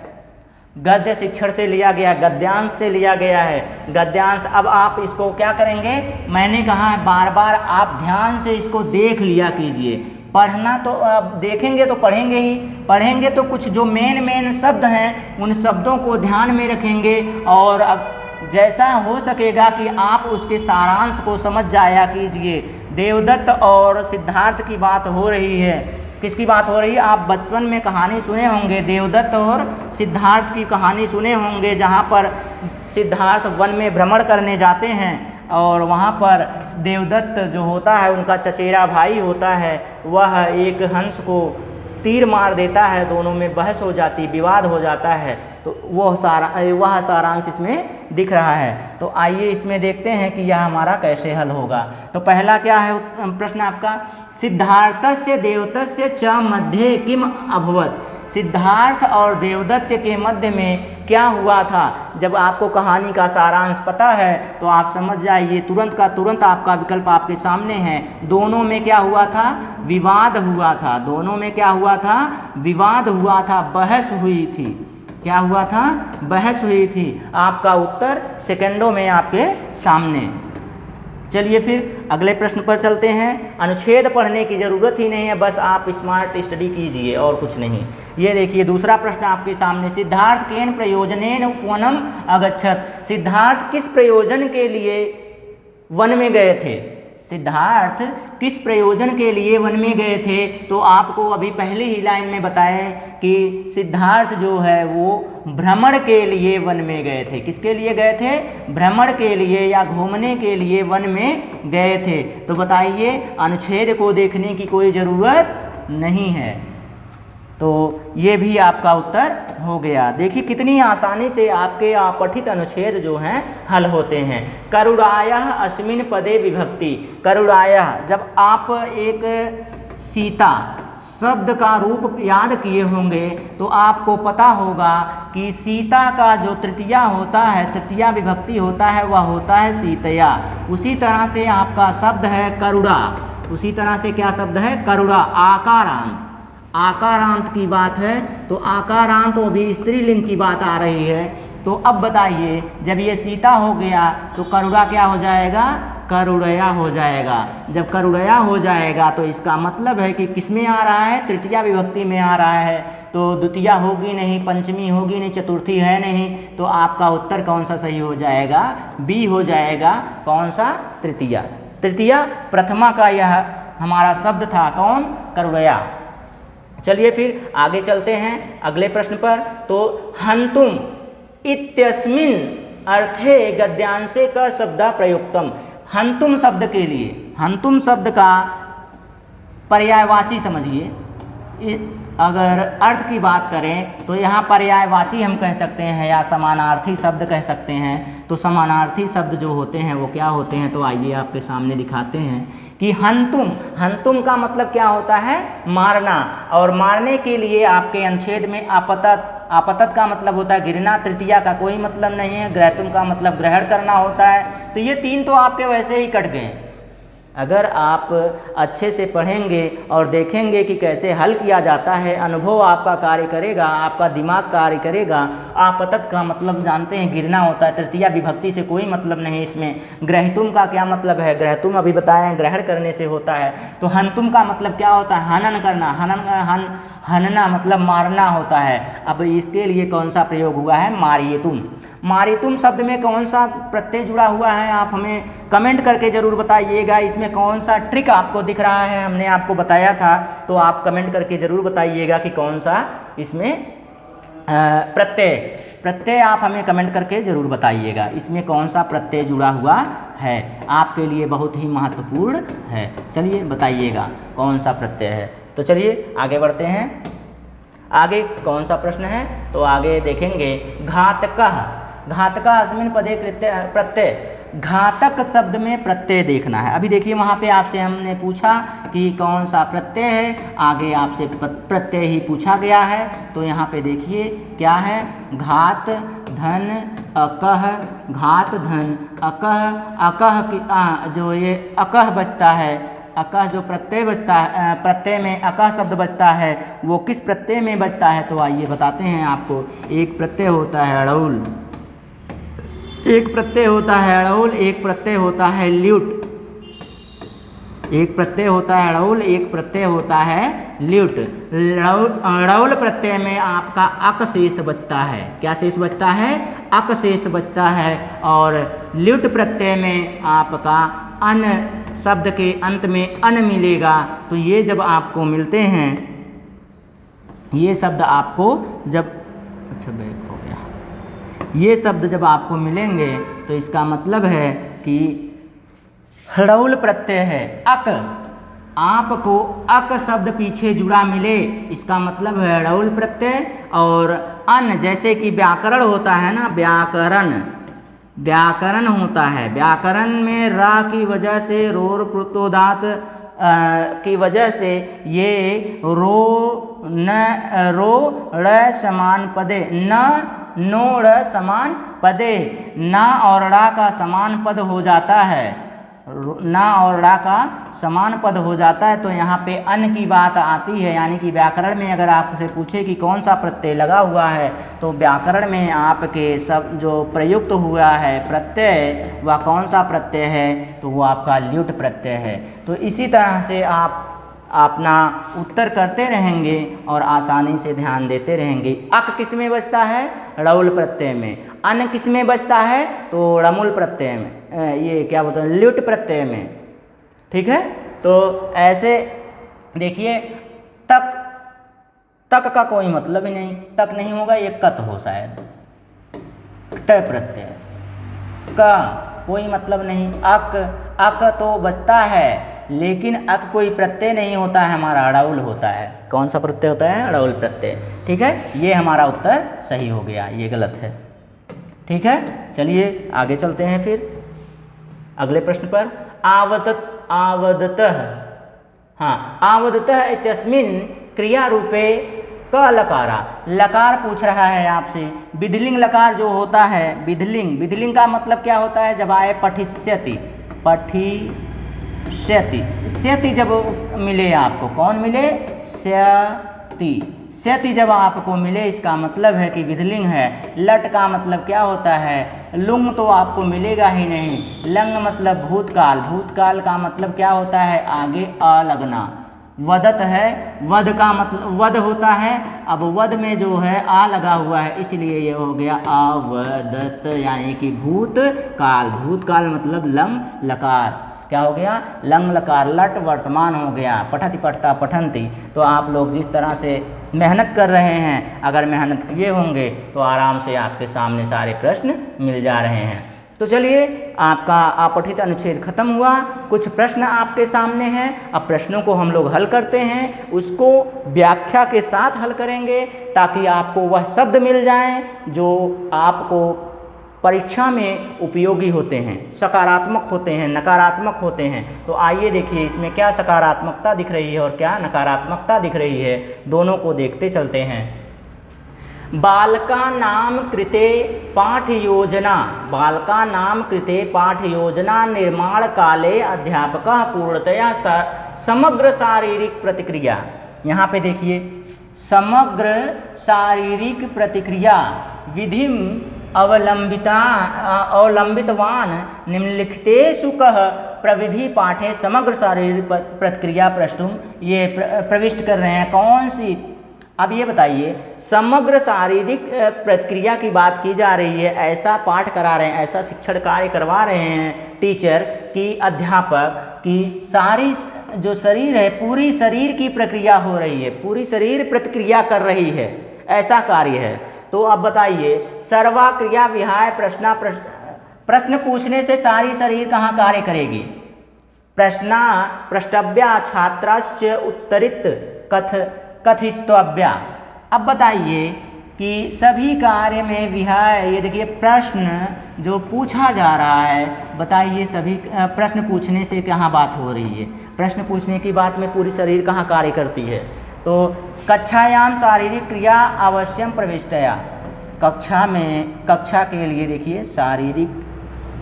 गद्य शिक्षण से लिया गया, गद्यांश से लिया गया है, गद्यांश। अब आप इसको क्या करेंगे, मैंने कहा है बार बार आप ध्यान से इसको देख लिया कीजिए। पढ़ना तो अब देखेंगे तो पढ़ेंगे ही, पढ़ेंगे तो कुछ जो मेन शब्द हैं उन शब्दों को ध्यान में रखेंगे और जैसा हो सकेगा कि आप उसके सारांश को समझ जाया कीजिए। देवदत्त और सिद्धार्थ की बात हो रही है। किसकी बात हो रही है? आप बचपन में कहानी सुने होंगे, देवदत्त और सिद्धार्थ की कहानी सुने होंगे, जहाँ पर सिद्धार्थ वन में भ्रमण करने जाते हैं और वहाँ पर देवदत्त जो होता है उनका चचेरा भाई होता है, वह एक हंस को तीर मार देता है, दोनों में बहस हो जाती, विवाद हो जाता है। तो वह सारांश इसमें दिख रहा है। तो आइए इसमें देखते हैं कि यह हमारा कैसे हल होगा। तो पहला क्या है प्रश्न आपका, सिद्धार्थस्य देवदत्तस्य च मध्ये किम अभवत्, सिद्धार्थ और देवदत्त के मध्य में क्या हुआ था। जब आपको कहानी का सारांश पता है तो आप समझ जाइए, तुरंत का तुरंत आपका विकल्प आपके सामने है। दोनों में क्या हुआ था, विवाद हुआ था। दोनों में क्या हुआ था, विवाद हुआ था, बहस हुई थी। क्या हुआ था, बहस हुई थी। आपका उत्तर सेकंडों में आपके सामने। चलिए फिर अगले प्रश्न पर चलते हैं। अनुच्छेद पढ़ने की ज़रूरत ही नहीं है, बस आप स्मार्ट स्टडी कीजिए और कुछ नहीं। ये देखिए दूसरा प्रश्न आपके सामने, सिद्धार्थ केन प्रयोजनेन उपवनम अगच्छत, सिद्धार्थ किस प्रयोजन के लिए वन में गए थे। सिद्धार्थ किस प्रयोजन के लिए वन में गए थे। तो आपको अभी पहली ही लाइन में बताएं कि सिद्धार्थ जो है वो भ्रमण के लिए वन में गए थे। किसके लिए गए थे, भ्रमण के लिए या घूमने के लिए वन में गए थे। तो बताइए, अनुच्छेद को देखने की कोई ज़रूरत नहीं है। तो ये भी आपका उत्तर हो गया। देखिए कितनी आसानी से आपके अपठित अनुच्छेद जो हैं हल होते हैं। करुणायः अस्मिन् पदे विभक्ति, करुणायः, जब आप एक सीता शब्द का रूप याद किए होंगे तो आपको पता होगा कि सीता का जो तृतीया होता है, तृतीया विभक्ति होता है, वह होता है सीतया। उसी तरह से आपका शब्द है करुणा, उसी तरह से क्या शब्द है, करुणा। आकारांत, आकारांत की बात है तो आकारांत तो भी स्त्रीलिंग की बात आ रही है। तो अब बताइए, जब ये सीता हो गया तो करुणा क्या हो जाएगा, करुणया हो जाएगा। जब करुणया हो जाएगा तो इसका मतलब है कि किस में आ रहा है, तृतीया विभक्ति में आ रहा है। तो द्वितीया होगी नहीं, पंचमी होगी नहीं, चतुर्थी है नहीं। तो आपका उत्तर कौन सा सही हो जाएगा, बी हो जाएगा। कौन सा, तृतीया। तृतीया प्रथमा का यह हमारा शब्द था, कौन, करुणया। चलिए फिर आगे चलते हैं अगले प्रश्न पर। तो हंतुम इत्यस्मिन् अर्थे गद्यांशे का शब्द प्रयुक्तम, हंतुम शब्द के लिए, हंतुम शब्द का पर्यायवाची समझिए। अगर अर्थ की बात करें तो यहाँ पर्यायवाची हम कह सकते हैं या समानार्थी शब्द कह सकते हैं। तो समानार्थी शब्द जो होते हैं वो क्या होते हैं, तो आइए आपके सामने दिखाते हैं कि हंतुम, हंतुम का मतलब क्या होता है, मारना। और मारने के लिए आपके अनुच्छेद में आपतत, आपतत का मतलब होता है गिरना, तृतीया का कोई मतलब नहीं है, ग्रहतुम का मतलब ग्रहण करना होता है। तो ये तीन तो आपके वैसे ही कट गए। अगर आप अच्छे से पढ़ेंगे और देखेंगे कि कैसे हल किया जाता है, अनुभव आपका कार्य करेगा, आपका दिमाग कार्य करेगा। आपतत का मतलब जानते हैं गिरना होता है, तृतीया विभक्ति से कोई मतलब नहीं इसमें। ग्रहतुम का क्या मतलब है, ग्रहतुम अभी बताएं ग्रहण करने से होता है। तो हंतुम का मतलब क्या होता है, हनन करना, हनना मतलब मारना होता है। अब इसके लिए कौन सा प्रयोग हुआ है, मारियतुम। मारियतुम शब्द में कौन सा प्रत्यय जुड़ा हुआ है, आप हमें कमेंट करके ज़रूर बताइएगा। इसमें कौन सा ट्रिक आपको दिख रहा है, हमने आपको बताया था, तो आप कमेंट करके ज़रूर बताइएगा कि कौन सा इसमें प्रत्यय आप हमें कमेंट करके ज़रूर बताइएगा, इसमें कौन सा प्रत्यय जुड़ा हुआ है, आपके लिए बहुत ही महत्वपूर्ण है। चलिए बताइएगा कौन सा प्रत्यय है। तो चलिए आगे बढ़ते हैं। आगे कौन सा प्रश्न है, तो आगे देखेंगे घातकः, घातकः अस्मिन् पदे प्रत्यय, घातक शब्द में प्रत्यय देखना है। अभी देखिए वहाँ पे आपसे हमने पूछा कि कौन सा प्रत्यय है, आगे आपसे प्रत्यय ही पूछा गया है। तो यहाँ पे देखिए क्या है, घात धन अकह, घात धन अकह, अकह की जो ये अकह बचता है, अकह जो प्रत्यय बचता है, प्रत्यय में अकह शब्द बचता है, वो किस प्रत्यय में बचता है? तो आइए बताते हैं आपको। एक प्रत्यय होता है अड़ौल, एक प्रत्यय होता है अड़ौल, एक प्रत्यय होता है ल्यूट। एक प्रत्यय होता है अड़ौल, एक प्रत्यय होता है ल्यूट। अड़ौल प्रत्यय में आपका अक शेष बचता है। क्या शेष बचता है? अक शेष बचता है। और ल्यूट प्रत्यय में आपका अन शब्द के अंत में अन मिलेगा। तो ये जब आपको मिलते हैं, ये शब्द आपको जब, अच्छा बैक हो गया, ये शब्द जब आपको मिलेंगे तो इसका मतलब है कि हड़ौल प्रत्यय है। अक, आपको अक शब्द पीछे जुड़ा मिले, इसका मतलब है हड़ौल प्रत्यय। और अन, जैसे कि व्याकरण होता है ना, व्याकरण, व्याकरण होता है, व्याकरण में रा की वजह से, रोर प्रोतोदात की वजह से ये रो न रो ड़ समान पदे, न नो ड़ समान पदे, ना और ड़ा का समान पद हो जाता है, ना और ड़ा का समान पद हो जाता है। तो यहाँ पे अन की बात आती है, यानी कि व्याकरण में अगर आपसे पूछे कि कौन सा प्रत्यय लगा हुआ है, तो व्याकरण में आपके सब जो प्रयुक्त हुआ है प्रत्यय, वह कौन सा प्रत्यय है? तो वो आपका ल्यूट प्रत्यय है। तो इसी तरह से आप अपना उत्तर करते रहेंगे और आसानी से ध्यान देते रहेंगे। अक किस में बचता है? ड़ौल प्रत्यय में। अन किस में बचता है? तो ड़मुल प्रत्यय में, ये क्या बोलते हैं, ल्यूट प्रत्यय में। ठीक है, तो ऐसे देखिए, तक, तक का कोई मतलब ही नहीं, तक नहीं होगा, ये कत हो शायद, तय प्रत्यय का कोई मतलब नहीं। अक, अक तो बचता है, लेकिन अक कोई प्रत्यय नहीं होता है, हमारा अड़ौल होता है। कौन सा प्रत्यय होता है? अड़ौल प्रत्यय। ठीक है, ये हमारा उत्तर सही हो गया, ये गलत है। ठीक है, चलिए आगे चलते हैं फिर अगले प्रश्न पर। आवदतः, हाँ, आवदतः इत्यस्मिन् क्रिया रूपे क लकारा, लकार पूछ रहा है आपसे। विधिलिंग लकार जो होता है, विधिलिंग, विधिलिंग का मतलब क्या होता है? जब आए पठिष्यति, पठिष्यति, स्यति जब मिले आपको, कौन मिले? स्यति, स्यति जब आपको मिले, इसका मतलब है कि विधिलिंग है। लट का मतलब क्या होता है? लुंग तो आपको मिलेगा ही नहीं। लंग मतलब भूतकाल, भूतकाल का मतलब क्या होता है? आगे आ लगना। वदत है, वद का मतलब वद होता है, अब वद में जो है आ लगा हुआ है, इसलिए ये हो गया अवदत, यानी कि भूतकाल। भूतकाल मतलब लंग लकार, क्या हो गया? लंग लकार, लट वर्तमान हो गया। पठति पठता पठन्ति। तो आप लोग जिस तरह से मेहनत कर रहे हैं, अगर मेहनत किए होंगे तो आराम से आपके सामने सारे प्रश्न मिल जा रहे हैं। तो चलिए, आपका अपठित अनुच्छेद खत्म हुआ। कुछ प्रश्न आपके सामने हैं, अब प्रश्नों को हम लोग हल करते हैं, उसको व्याख्या के साथ हल करेंगे ताकि आपको वह शब्द मिल जाएं जो आपको परीक्षा में उपयोगी होते हैं, सकारात्मक होते हैं, नकारात्मक होते हैं। तो आइए देखिए इसमें क्या सकारात्मकता दिख रही है और क्या नकारात्मकता दिख रही है, दोनों को देखते चलते हैं। बालकानां कृते पाठ योजना, बालकानां कृते पाठ योजना निर्माण काले अध्यापकः पूर्णतया समग्र शारीरिक प्रतिक्रिया। यहाँ पे देखिए, समग्र शारीरिक प्रतिक्रिया विधिम अवलंबितवान निम्नलिखितेषु कः प्रविधि पाठे समग्र शारीरिक प्रतिक्रिया प्रष्टुम, ये प्रविष्ट कर रहे हैं कौन सी? अब ये बताइए, समग्र शारीरिक प्रतिक्रिया की बात की जा रही है, ऐसा पाठ करा रहे हैं, ऐसा शिक्षण कार्य करवा रहे हैं टीचर की, अध्यापक की सारी जो शरीर है, पूरी शरीर की प्रक्रिया हो रही है, पूरी शरीर प्रतिक्रिया कर रही है, ऐसा कार्य है। तो अब बताइए, सर्वा क्रिया विहाय प्रश्न पूछने से सारी शरीर कहाँ कार्य करेगी? प्रश्ना प्रष्टव्या छात्राश्च उत्तरित कथितव्या। अब बताइए, कि सभी कार्य में विहाय, ये देखिए प्रश्न जो पूछा जा रहा है, बताइए सभी प्रश्न पूछने से कहाँ बात हो रही है? प्रश्न पूछने की बात में पूरी शरीर कहाँ कार्य करती है? तो कक्षायाम शारीरिक क्रिया अवश्यम प्रविष्टया, कक्षा के लिए देखिए शारीरिक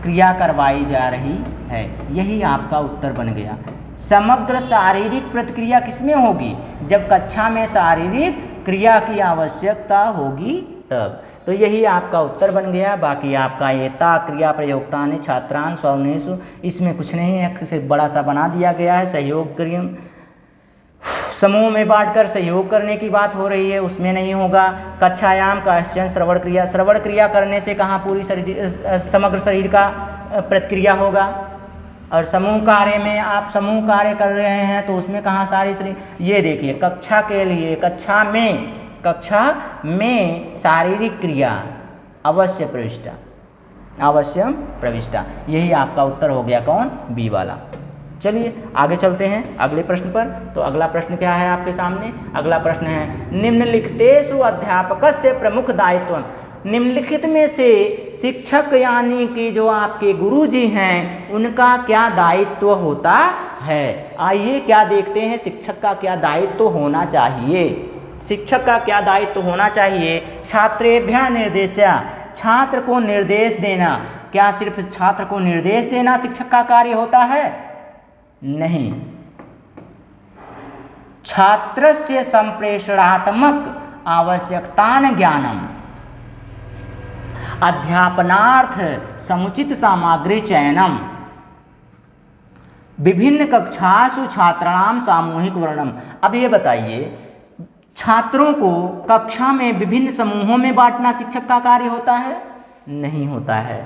क्रिया करवाई जा रही है, यही आपका उत्तर बन गया। समग्र शारीरिक प्रतिक्रिया किसमें होगी? जब कक्षा में शारीरिक क्रिया की आवश्यकता होगी तब। तो यही आपका उत्तर बन गया। बाकी आपका ये ता क्रिया प्रयोक्ता ने छात्रान सौनेशु, इसमें कुछ नहीं है, सिर्फ बड़ा सा बना दिया गया है। सहयोग क्रिया समूह में बांटकर सहयोग करने की बात हो रही है, उसमें नहीं होगा। कक्षायाम का क्वेश्चन श्रवण क्रिया करने से कहाँ पूरी शरीर समग्र शरीर का प्रतिक्रिया होगा? और समूह कार्य में आप समूह कार्य कर रहे हैं तो उसमें कहाँ सारी शरीर? ये देखिए कक्षा के लिए कक्षा में शारीरिक क्रिया अवश्य प्रविष्टा, यही आपका उत्तर हो गया। कौन? बी वाला। चलिए आगे चलते हैं अगले प्रश्न पर। तो अगला प्रश्न क्या है आपके सामने? अगला प्रश्न है निम्नलिखितेषु अध्यापकस्य प्रमुख दायित्व। निम्नलिखित में से शिक्षक यानी कि जो आपके गुरुजी हैं उनका क्या दायित्व होता है? आइए क्या देखते हैं शिक्षक का क्या दायित्व होना चाहिए। शिक्षक का क्या दायित्व होना चाहिए? छात्रेभ्यः निर्देशः, छात्र को निर्देश देना। क्या सिर्फ छात्र को निर्देश देना शिक्षक का कार्य होता है? नहीं। छात्रस्य संप्रेषणात्मक आवश्यकतान ज्ञानम, अध्यापनार्थ समुचित सामग्री चयनम, विभिन्न कक्षासु छात्राणाम सामूहिक वर्णनम। अब ये बताइए छात्रों को कक्षा में विभिन्न समूहों में बांटना शिक्षक का कार्य होता है? नहीं होता है।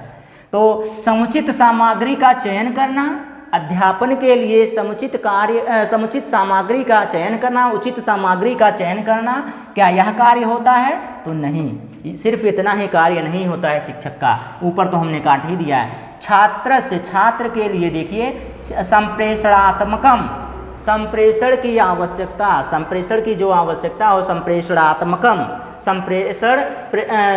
तो समुचित सामग्री का चयन करना, अध्यापन के लिए समुचित सामग्री का चयन करना, उचित सामग्री का चयन करना, क्या यह कार्य होता है? तो नहीं, सिर्फ इतना ही कार्य नहीं होता है शिक्षक का, ऊपर तो हमने काट ही दिया है। छात्र के लिए देखिए संप्रेषणात्मकम, संप्रेषण की आवश्यकता, संप्रेषण की जो आवश्यकता हो,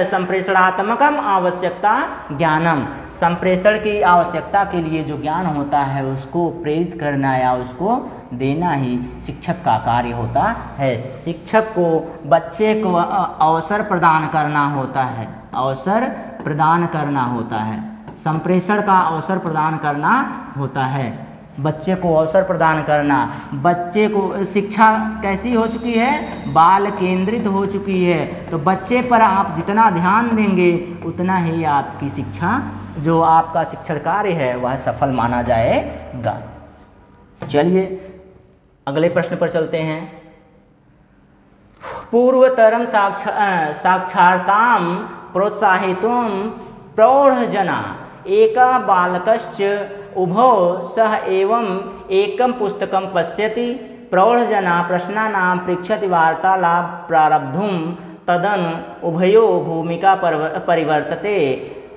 संप्रेषणात्मकम आवश्यकता ज्ञानम, संप्रेषण की आवश्यकता के लिए जो ज्ञान होता है उसको प्रेरित करना या उसको देना ही शिक्षक का कार्य होता है। शिक्षक को बच्चे को अवसर प्रदान करना होता है, अवसर प्रदान करना होता है, संप्रेषण का अवसर प्रदान करना होता है, बच्चे को अवसर प्रदान करना। बच्चे को शिक्षा कैसी हो चुकी है? बाल केंद्रित हो चुकी है। तो बच्चे पर आप जितना ध्यान देंगे उतना ही आपकी शिक्षा, जो आपका शिक्षण कार्य है वह सफल माना जाएगा। चलिए अगले प्रश्न पर चलते हैं। पूर्वतरम साक्षरतां प्रोत्साहितुं प्रौढ़जना एका बालकश्च उभौ सह एवं एकं पुस्तकं पश्यति। प्रौढ़जना प्रश्नानां पृच्छति वार्तालाप प्रारब्धुं तदनु उभयो भूमिका परिवर्तते।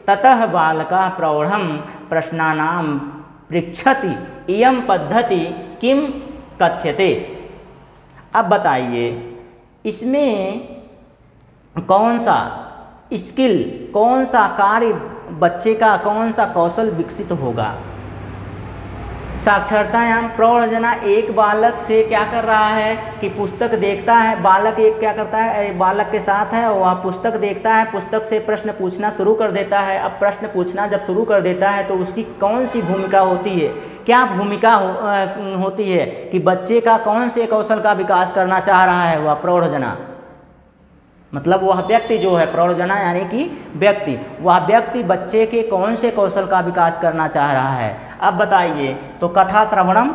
ततः बालकः प्रौढ़ं प्रश्नानां पृच्छति। इयं पद्धति किं कथ्यते? अब बताइए इसमें कौन सा स्किल, कौन सा कार्य बच्चे का, कौन सा कौशल विकसित होगा? साक्षरतायाम प्रौढ़जना एक बालक से क्या कर रहा है कि पुस्तक देखता है, बालक एक क्या करता है, बालक के साथ है, वह पुस्तक देखता है, पुस्तक से प्रश्न पूछना शुरू कर देता है। अब प्रश्न पूछना जब शुरू कर देता है तो उसकी कौन सी भूमिका होती है? क्या भूमिका होती है कि बच्चे का कौन से कौशल का विकास करना चाह रहा है वह प्रौढ़जना, मतलब वह व्यक्ति जो है, प्रौढ़जना यानी कि व्यक्ति, वह व्यक्ति बच्चे के कौन से कौशल का विकास करना चाह रहा है? अब बताइए तो कथा श्रवणम।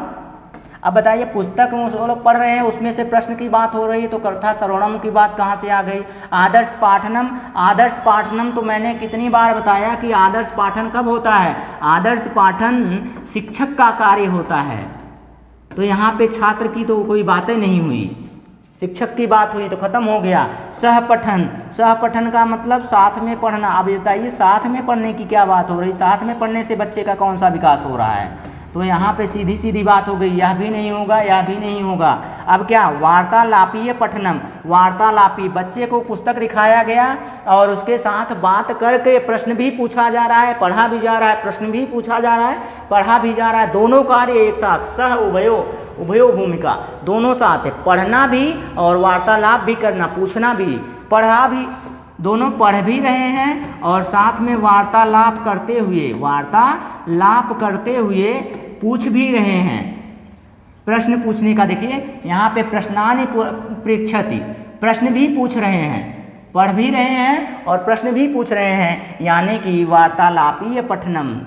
अब बताइए पुस्तक में वो लोग पढ़ रहे हैं उसमें से प्रश्न की बात हो रही है, तो कथा श्रवणम की बात कहाँ से आ गई? आदर्श पाठनम, आदर्श पाठनम तो मैंने कितनी बार बताया कि आदर्श पाठन कब होता है? आदर्श पाठन शिक्षक का कार्य होता है। तो यहाँ पे छात्र की तो कोई बातें नहीं हुई, शिक्षक की बात हुई तो खत्म हो गया। सहपठन, सहपठन का मतलब साथ में पढ़ना। अब बताइए साथ में पढ़ने की क्या बात हो रही? साथ में पढ़ने से बच्चे का कौन सा विकास हो रहा है? तो यहाँ पे सीधी सीधी बात हो गई, यह भी नहीं होगा, यह भी नहीं होगा। अब क्या, वार्तालापीय पठनम, वार्तालापी, बच्चे को पुस्तक दिखाया गया और उसके साथ बात करके प्रश्न भी पूछा जा रहा है, पढ़ा भी जा रहा है, प्रश्न भी पूछा जा रहा है, पढ़ा भी जा रहा है, दोनों कार्य एक साथ, सह उभयो भूमिका, दोनों साथ है, पढ़ना भी और वार्तालाप भी करना, पूछना भी, पढ़ा भी, दोनों पढ़ भी रहे हैं और साथ में वार्तालाप करते हुए पूछ भी रहे हैं। प्रश्न पूछने का देखिए यहाँ पे प्रश्नानि पृच्छति, प्रश्न भी पूछ रहे हैं, पढ़ भी रहे हैं और प्रश्न भी पूछ रहे हैं, यानी कि वार्तालापीय पठनम।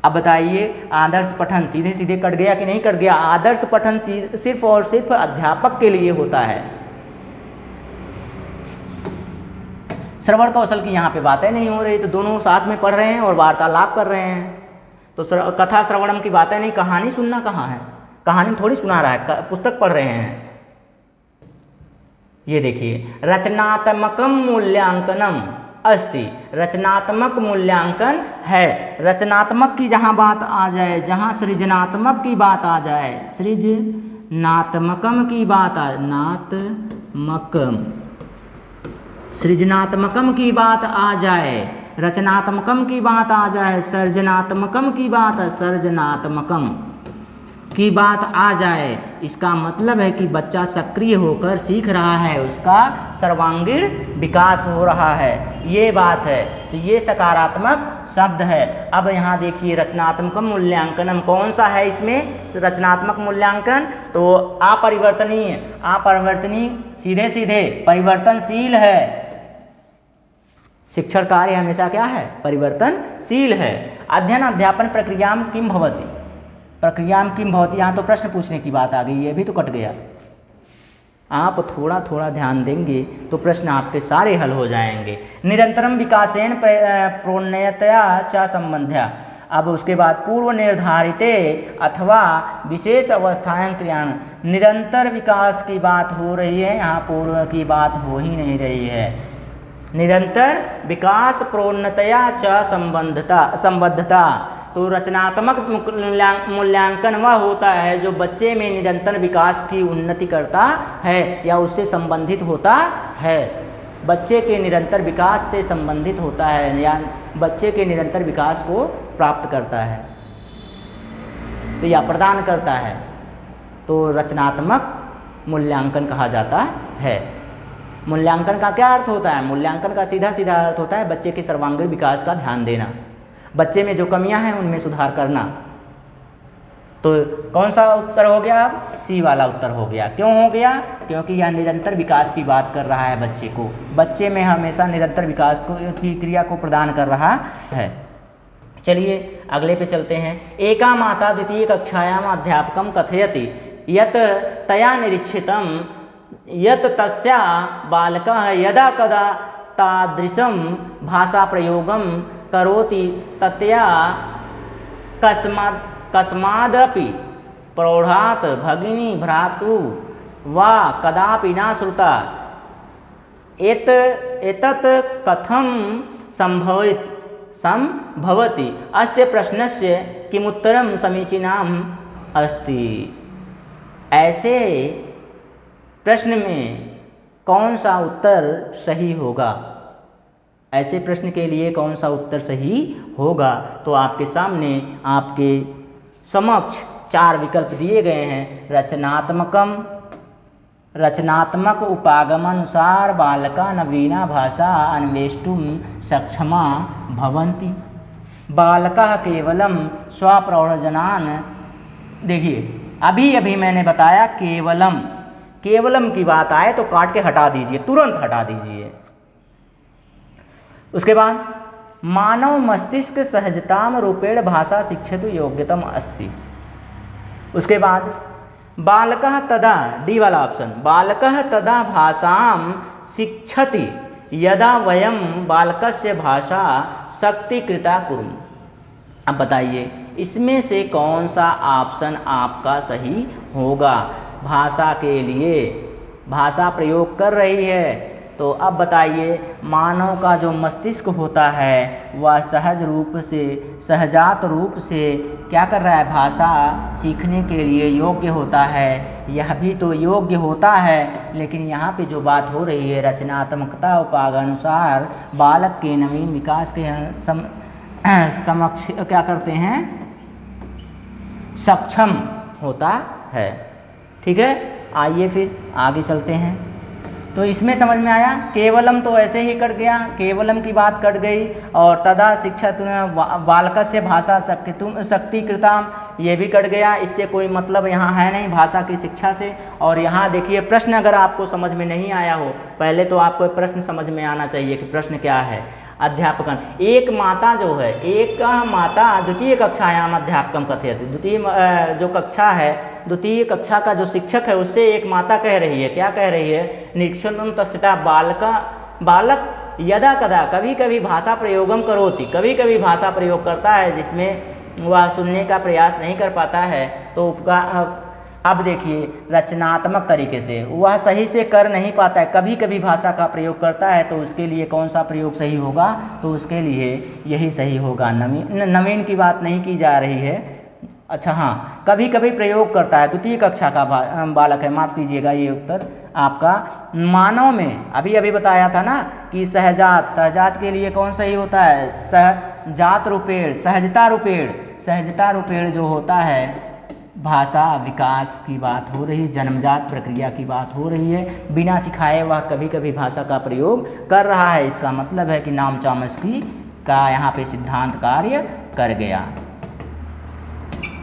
अब बताइए आदर्श पठन सीधे सीधे कट गया कि नहीं कट गया? आदर्श पठन सिर्फ और सिर्फ अध्यापक के लिए होता है। श्रवण कौशल की यहाँ पे बातें नहीं हो रही, तो दोनों साथ में पढ़ रहे हैं और वार्तालाप कर रहे हैं। तो कथा श्रवणम की बातें नहीं, कहानी सुनना कहाँ है? कहानी थोड़ी सुना रहा है, पुस्तक पढ़ रहे हैं। ये देखिए, रचनात्मकम मूल्यांकनम अस्ति, रचनात्मक मूल्यांकन है। रचनात्मक की जहाँ बात आ जाए, जहाँ सृजनात्मक की बात आ जाए, सृजनात्मकम की बात आ, सृजनात्मकम की बात आ जाए, रचनात्मकम की बात आ जाए, सर्जनात्मकम की बात, सर्जनात्मकम की बात आ जाए, इसका मतलब है कि बच्चा सक्रिय होकर सीख रहा है, उसका सर्वांगीण विकास हो रहा है, ये बात है। तो ये सकारात्मक शब्द है। अब यहाँ देखिए रचनात्मक मूल्यांकनम कौन सा है इसमें? रचनात्मक मूल्यांकन तो अपरिवर्तनीय सीधे सीधे परिवर्तनशील है। शिक्षण कार्य हमेशा क्या है? परिवर्तनशील है। अध्ययन अध्यापन प्रक्रियाम किम भवति, प्रक्रियाम किम भवति, यहाँ तो प्रश्न पूछने की बात आ गई, ये भी तो कट गया। आप थोड़ा थोड़ा ध्यान देंगे तो प्रश्न आपके सारे हल हो जाएंगे। निरंतरम विकासेन प्रोन्नयतया च संबंध्या, अब उसके बाद पूर्व निर्धारिते अथवा विशेष अवस्थाएं क्रियाण, निरंतर विकास की बात हो रही है, यहाँ पूर्व की बात हो ही नहीं रही है। निरंतर विकास प्रोन्नतया च संबद्धता, तो रचनात्मक मूल्यांकन वह होता है जो बच्चे में निरंतर विकास की उन्नति करता है या उससे संबंधित होता है, बच्चे के निरंतर विकास से संबंधित होता है या बच्चे के निरंतर विकास को प्राप्त करता है तो या प्रदान करता है, तो रचनात्मक मूल्यांकन कहा जाता है। मूल्यांकन का क्या अर्थ होता है? मूल्यांकन का सीधा सीधा अर्थ होता है बच्चे के सर्वांगीण विकास का ध्यान देना, बच्चे में जो कमियां हैं उनमें सुधार करना। तो कौन सा उत्तर हो गया? अब सी वाला उत्तर हो गया। क्यों हो गया? क्योंकि यह निरंतर विकास की बात कर रहा है बच्चे को, बच्चे में हमेशा निरंतर विकास की क्रिया को प्रदान कर रहा है। चलिए अगले पे चलते हैं। एका माता द्वितीय कक्षायाम अध्यापकम कथयति यत तया निरीक्षितम यत तस्या बालकः यदा कदा तादृशं भाषा प्रयोगं करोति तत्या कस्मादपि प्रौढ़ात् भगिनी भ्रातु वा कदापि न श्रुता एतत् कथं संभवति अस्य प्रश्नस्य किमुत्तरं समीचीनम् अस्ति। ऐसे प्रश्न में कौन सा उत्तर सही होगा? ऐसे प्रश्न के लिए कौन सा उत्तर सही होगा? तो आपके सामने आपके समक्ष 4 विकल्प दिए गए हैं। रचनात्मक उपागमानुसार बालका नवीना भाषा अन्वेष्टुम सक्षमा भवन्ति। बालकः केवलम स्वप्रौढ़जनान्, देखिए अभी मैंने बताया केवलम की बात आए तो काट के हटा दीजिए, तुरंत हटा दीजिए। उसके बाद मानव मस्तिष्क सहजताम रूपेण भाषा शिक्षितु योग्यतम अस्ति। उसके बाद बालकः तदा, डी वाला ऑप्शन, बालकः तदा भाषां शिक्षति यदा वयं बालकस्य भाषा शक्तिकृता कुर्म। अब बताइए इसमें से कौन सा ऑप्शन आपका सही होगा? भाषा के लिए भाषा प्रयोग कर रही है, तो अब बताइए, मानव का जो मस्तिष्क होता है वह सहज रूप से, सहजात रूप से क्या कर रहा है, भाषा सीखने के लिए योग्य होता है। यह भी तो योग्य होता है, लेकिन यहाँ पे जो बात हो रही है, रचनात्मकता उपागनुसार बालक के नवीन विकास के समक्ष क्या करते हैं, सक्षम होता है। ठीक है, आइए फिर आगे चलते हैं। तो इसमें समझ में आया, केवलम तो ऐसे ही कट गया, केवलम की बात कट गई, और तदा शिक्षा बालकस्य भाषा शक्तिकृताम, ये भी कट गया, इससे कोई मतलब यहाँ है नहीं भाषा की शिक्षा से। और यहाँ देखिए प्रश्न अगर आपको समझ में नहीं आया हो, पहले तो आपको प्रश्न समझ में आना चाहिए कि प्रश्न क्या है। अध्यापकन, एक माता जो है, एक माता द्वितीय कक्षायाम अध्यापकम कथयति, द्वितीय जो कक्षा है, द्वितीय कक्षा का जो शिक्षक है उससे एक माता कह रही है, क्या कह रही है, निरीक्षण तस्था बालक यदा कदा कभी कभी भाषा प्रयोगम करोति, कभी कभी भाषा प्रयोग करता है जिसमें वह सुनने का प्रयास नहीं कर पाता है। तो अब देखिए रचनात्मक तरीके से वह सही से कर नहीं पाता है, कभी कभी भाषा का प्रयोग करता है, तो उसके लिए कौन सा प्रयोग सही होगा, तो उसके लिए यही सही होगा, नवीन की बात नहीं की जा रही है। अच्छा हाँ, कभी कभी प्रयोग करता है, द्वितीय कक्षा का बालक है, माफ़ कीजिएगा ये उत्तर आपका। मानव में अभी अभी बताया था ना कि सहजात, सहजात के लिए कौन सही होता है, सहजात रूपेण, सहजता रूपेण, सहजता रूपेण जो होता है, भाषा विकास की बात हो रही, जन्मजात प्रक्रिया की बात हो रही है, बिना सिखाए वह कभी कभी भाषा का प्रयोग कर रहा है। इसका मतलब है कि नाम चॉम्स्की का यहाँ पे सिद्धांत कार्य कर गया।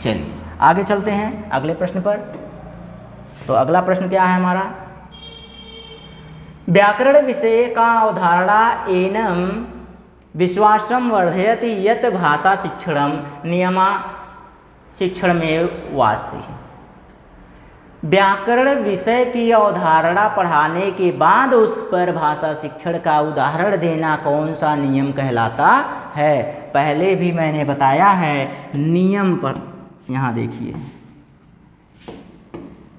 चलिए आगे चलते हैं अगले प्रश्न पर। तो अगला प्रश्न क्या है हमारा, व्याकरण विषय का अवधारणा एनम विश्वासम वर्धयति यत भाषा शिक्षणम नियमा शिक्षण में वास्ते। व्याकरण विषय की अवधारणा पढ़ाने के बाद उस पर भाषा शिक्षण का उदाहरण देना कौन सा नियम कहलाता है। पहले भी मैंने बताया है नियम पर, यहाँ देखिए,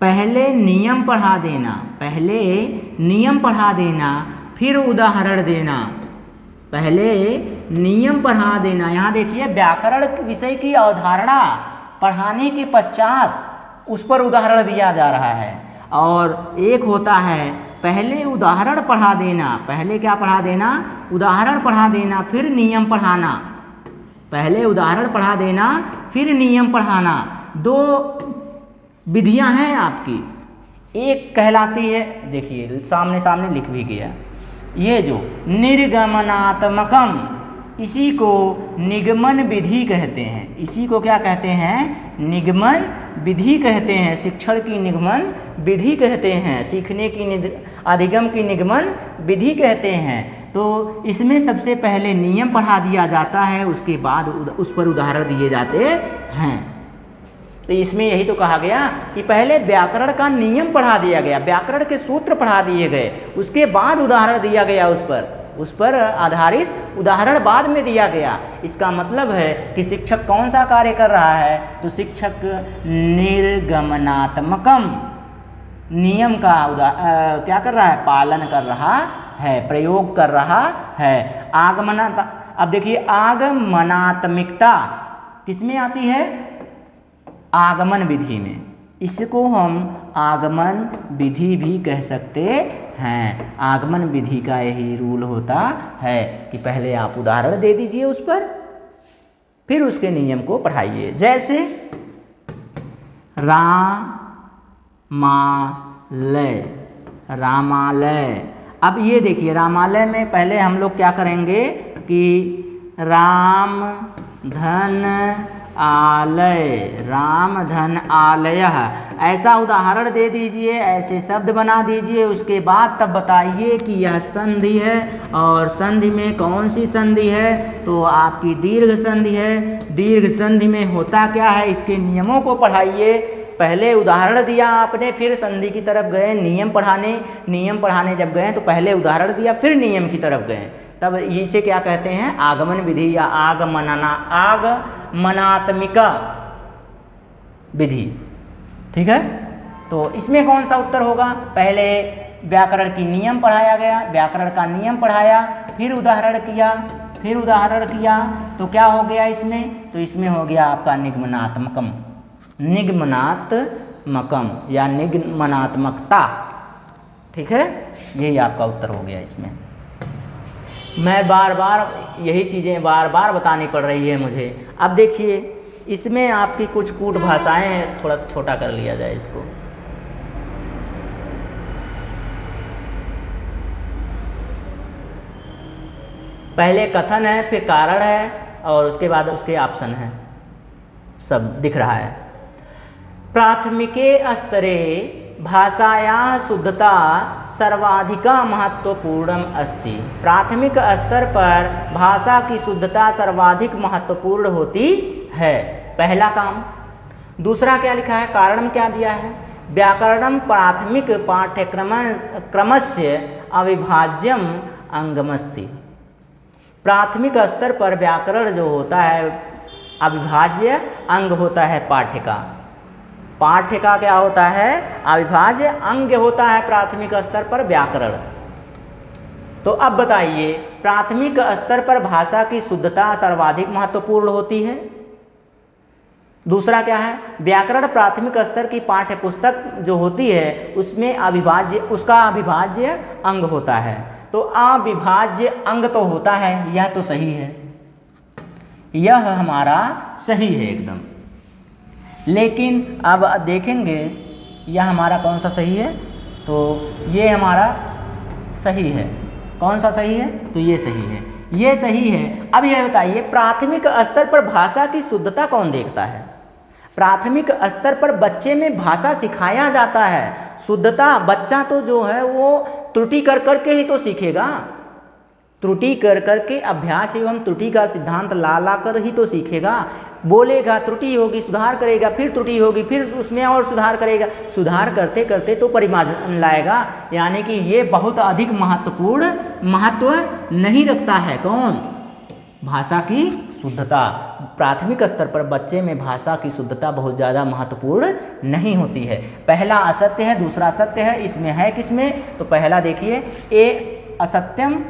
पहले नियम पढ़ा देना, पहले नियम पढ़ा देना फिर उदाहरण देना, पहले नियम पढ़ा देना। यहाँ देखिए व्याकरण विषय की अवधारणा पढ़ाने के पश्चात उस पर उदाहरण दिया जा रहा है, और एक होता है पहले उदाहरण पढ़ा देना, पहले क्या पढ़ा देना, उदाहरण पढ़ा देना फिर नियम पढ़ाना, पहले उदाहरण पढ़ा देना फिर नियम पढ़ाना। दो विधियां हैं आपकी, एक कहलाती है, देखिए सामने सामने लिख भी गया, ये जो निर्गमनात्मकम, इसी को निगमन विधि कहते हैं, इसी को क्या कहते हैं, निगमन विधि कहते हैं, शिक्षण की निगमन विधि कहते हैं, सीखने की अधिगम की निगमन विधि कहते हैं। तो इसमें सबसे पहले नियम पढ़ा दिया जाता है, उसके बाद उस पर उदाहरण दिए जाते हैं। तो इसमें यही तो कहा गया कि पहले व्याकरण का नियम पढ़ा दिया गया, व्याकरण के सूत्र पढ़ा दिए गए, उसके बाद उदाहरण दिया गया, उस पर आधारित उदाहरण बाद में दिया गया। इसका मतलब है कि शिक्षक कौन सा कार्य कर रहा है, तो शिक्षक निर्गमनात्मकम, नियम का क्या कर रहा है, पालन कर रहा है, प्रयोग कर रहा है। अब देखिए आगमनात्मिकता किसमें आती है, आगमन विधि में, इसको हम आगमन विधि भी कह सकते हैं। आगमन विधि का यही रूल होता है कि पहले आप उदाहरण दे दीजिए उस पर, फिर उसके नियम को पढ़ाइए। जैसे रामालय, रामालय, अब ये देखिए रामालय में पहले हम लोग क्या करेंगे कि राम धन आलय, राम धन आलय, ऐसा उदाहरण दे दीजिए, ऐसे शब्द बना दीजिए, उसके बाद तब बताइए कि यह संधि है, और संधि में कौन सी संधि है, तो आपकी दीर्घ संधि है। दीर्घ संधि में होता क्या है, इसके नियमों को पढ़ाइए। पहले उदाहरण दिया आपने, फिर संधि की तरफ गए, नियम पढ़ाने जब गए तो पहले उदाहरण दिया फिर नियम की तरफ गए, तब इसे क्या कहते हैं, आगमन विधि या आगमनात्मिका विधि। ठीक है, तो इसमें कौन सा उत्तर होगा, पहले व्याकरण की नियम पढ़ाया गया, व्याकरण का नियम पढ़ाया, फिर उदाहरण किया तो क्या हो गया इसमें, तो इसमें हो गया आपका निगमनात्मकम या निगमनात्मकता। ठीक है, यही आपका उत्तर हो गया। इसमें मैं बार बार यही चीज़ें बार बार बतानी पड़ रही है मुझे। अब देखिए इसमें आपकी कुछ कूट भाषाएं हैं, थोड़ा सा छोटा कर लिया जाए इसको। पहले कथन है, फिर कारण है, और उसके बाद उसके ऑप्शन है, सब दिख रहा है। प्राथमिके स्तरे भाषायाः शुद्धता सर्वाधिका महत्वपूर्णम अस्ति। प्राथमिक स्तर पर भाषा की शुद्धता सर्वाधिक महत्वपूर्ण होती है, पहला काम। दूसरा क्या लिखा है, कारण क्या दिया है, व्याकरणम प्राथमिक पाठ्यक्रमस्य अविभाज्यम अंगमस्ति। प्राथमिक स्तर पर व्याकरण जो होता है अविभाज्य अंग होता है पाठ्य का क्या होता है, अविभाज्य अंग होता है प्राथमिक स्तर पर व्याकरण। तो अब बताइए प्राथमिक स्तर पर भाषा की शुद्धता सर्वाधिक महत्वपूर्ण होती है। दूसरा क्या है, व्याकरण प्राथमिक स्तर की पाठ्य पुस्तक जो होती है उसमें उसका अविभाज्य अंग होता है। तो अविभाज्य अंग तो होता है, यह तो सही है, यह हमारा सही है एकदम। लेकिन अब देखेंगे यह हमारा कौन सा सही है, तो ये हमारा सही है। कौन सा सही है, तो ये सही है, ये सही है। अब यह बताइए प्राथमिक स्तर पर भाषा की शुद्धता कौन देखता है। प्राथमिक स्तर पर बच्चे में भाषा सिखाया जाता है, शुद्धता बच्चा तो जो है वो त्रुटि कर करके ही तो सीखेगा, त्रुटि कर करके अभ्यास एवं त्रुटि का सिद्धांत ला कर ही तो सीखेगा। बोलेगा, त्रुटि होगी, सुधार करेगा, फिर त्रुटि होगी, फिर उसमें और सुधार करेगा, सुधार करते करते तो परिमार्जन लाएगा। यानी कि ये बहुत अधिक महत्व नहीं रखता है कौन, भाषा की शुद्धता। प्राथमिक स्तर पर बच्चे में भाषा की शुद्धता बहुत ज़्यादा महत्वपूर्ण नहीं होती है। पहला असत्य है, दूसरा सत्य है, इसमें है किसमें, तो पहला देखिए ए असत्यम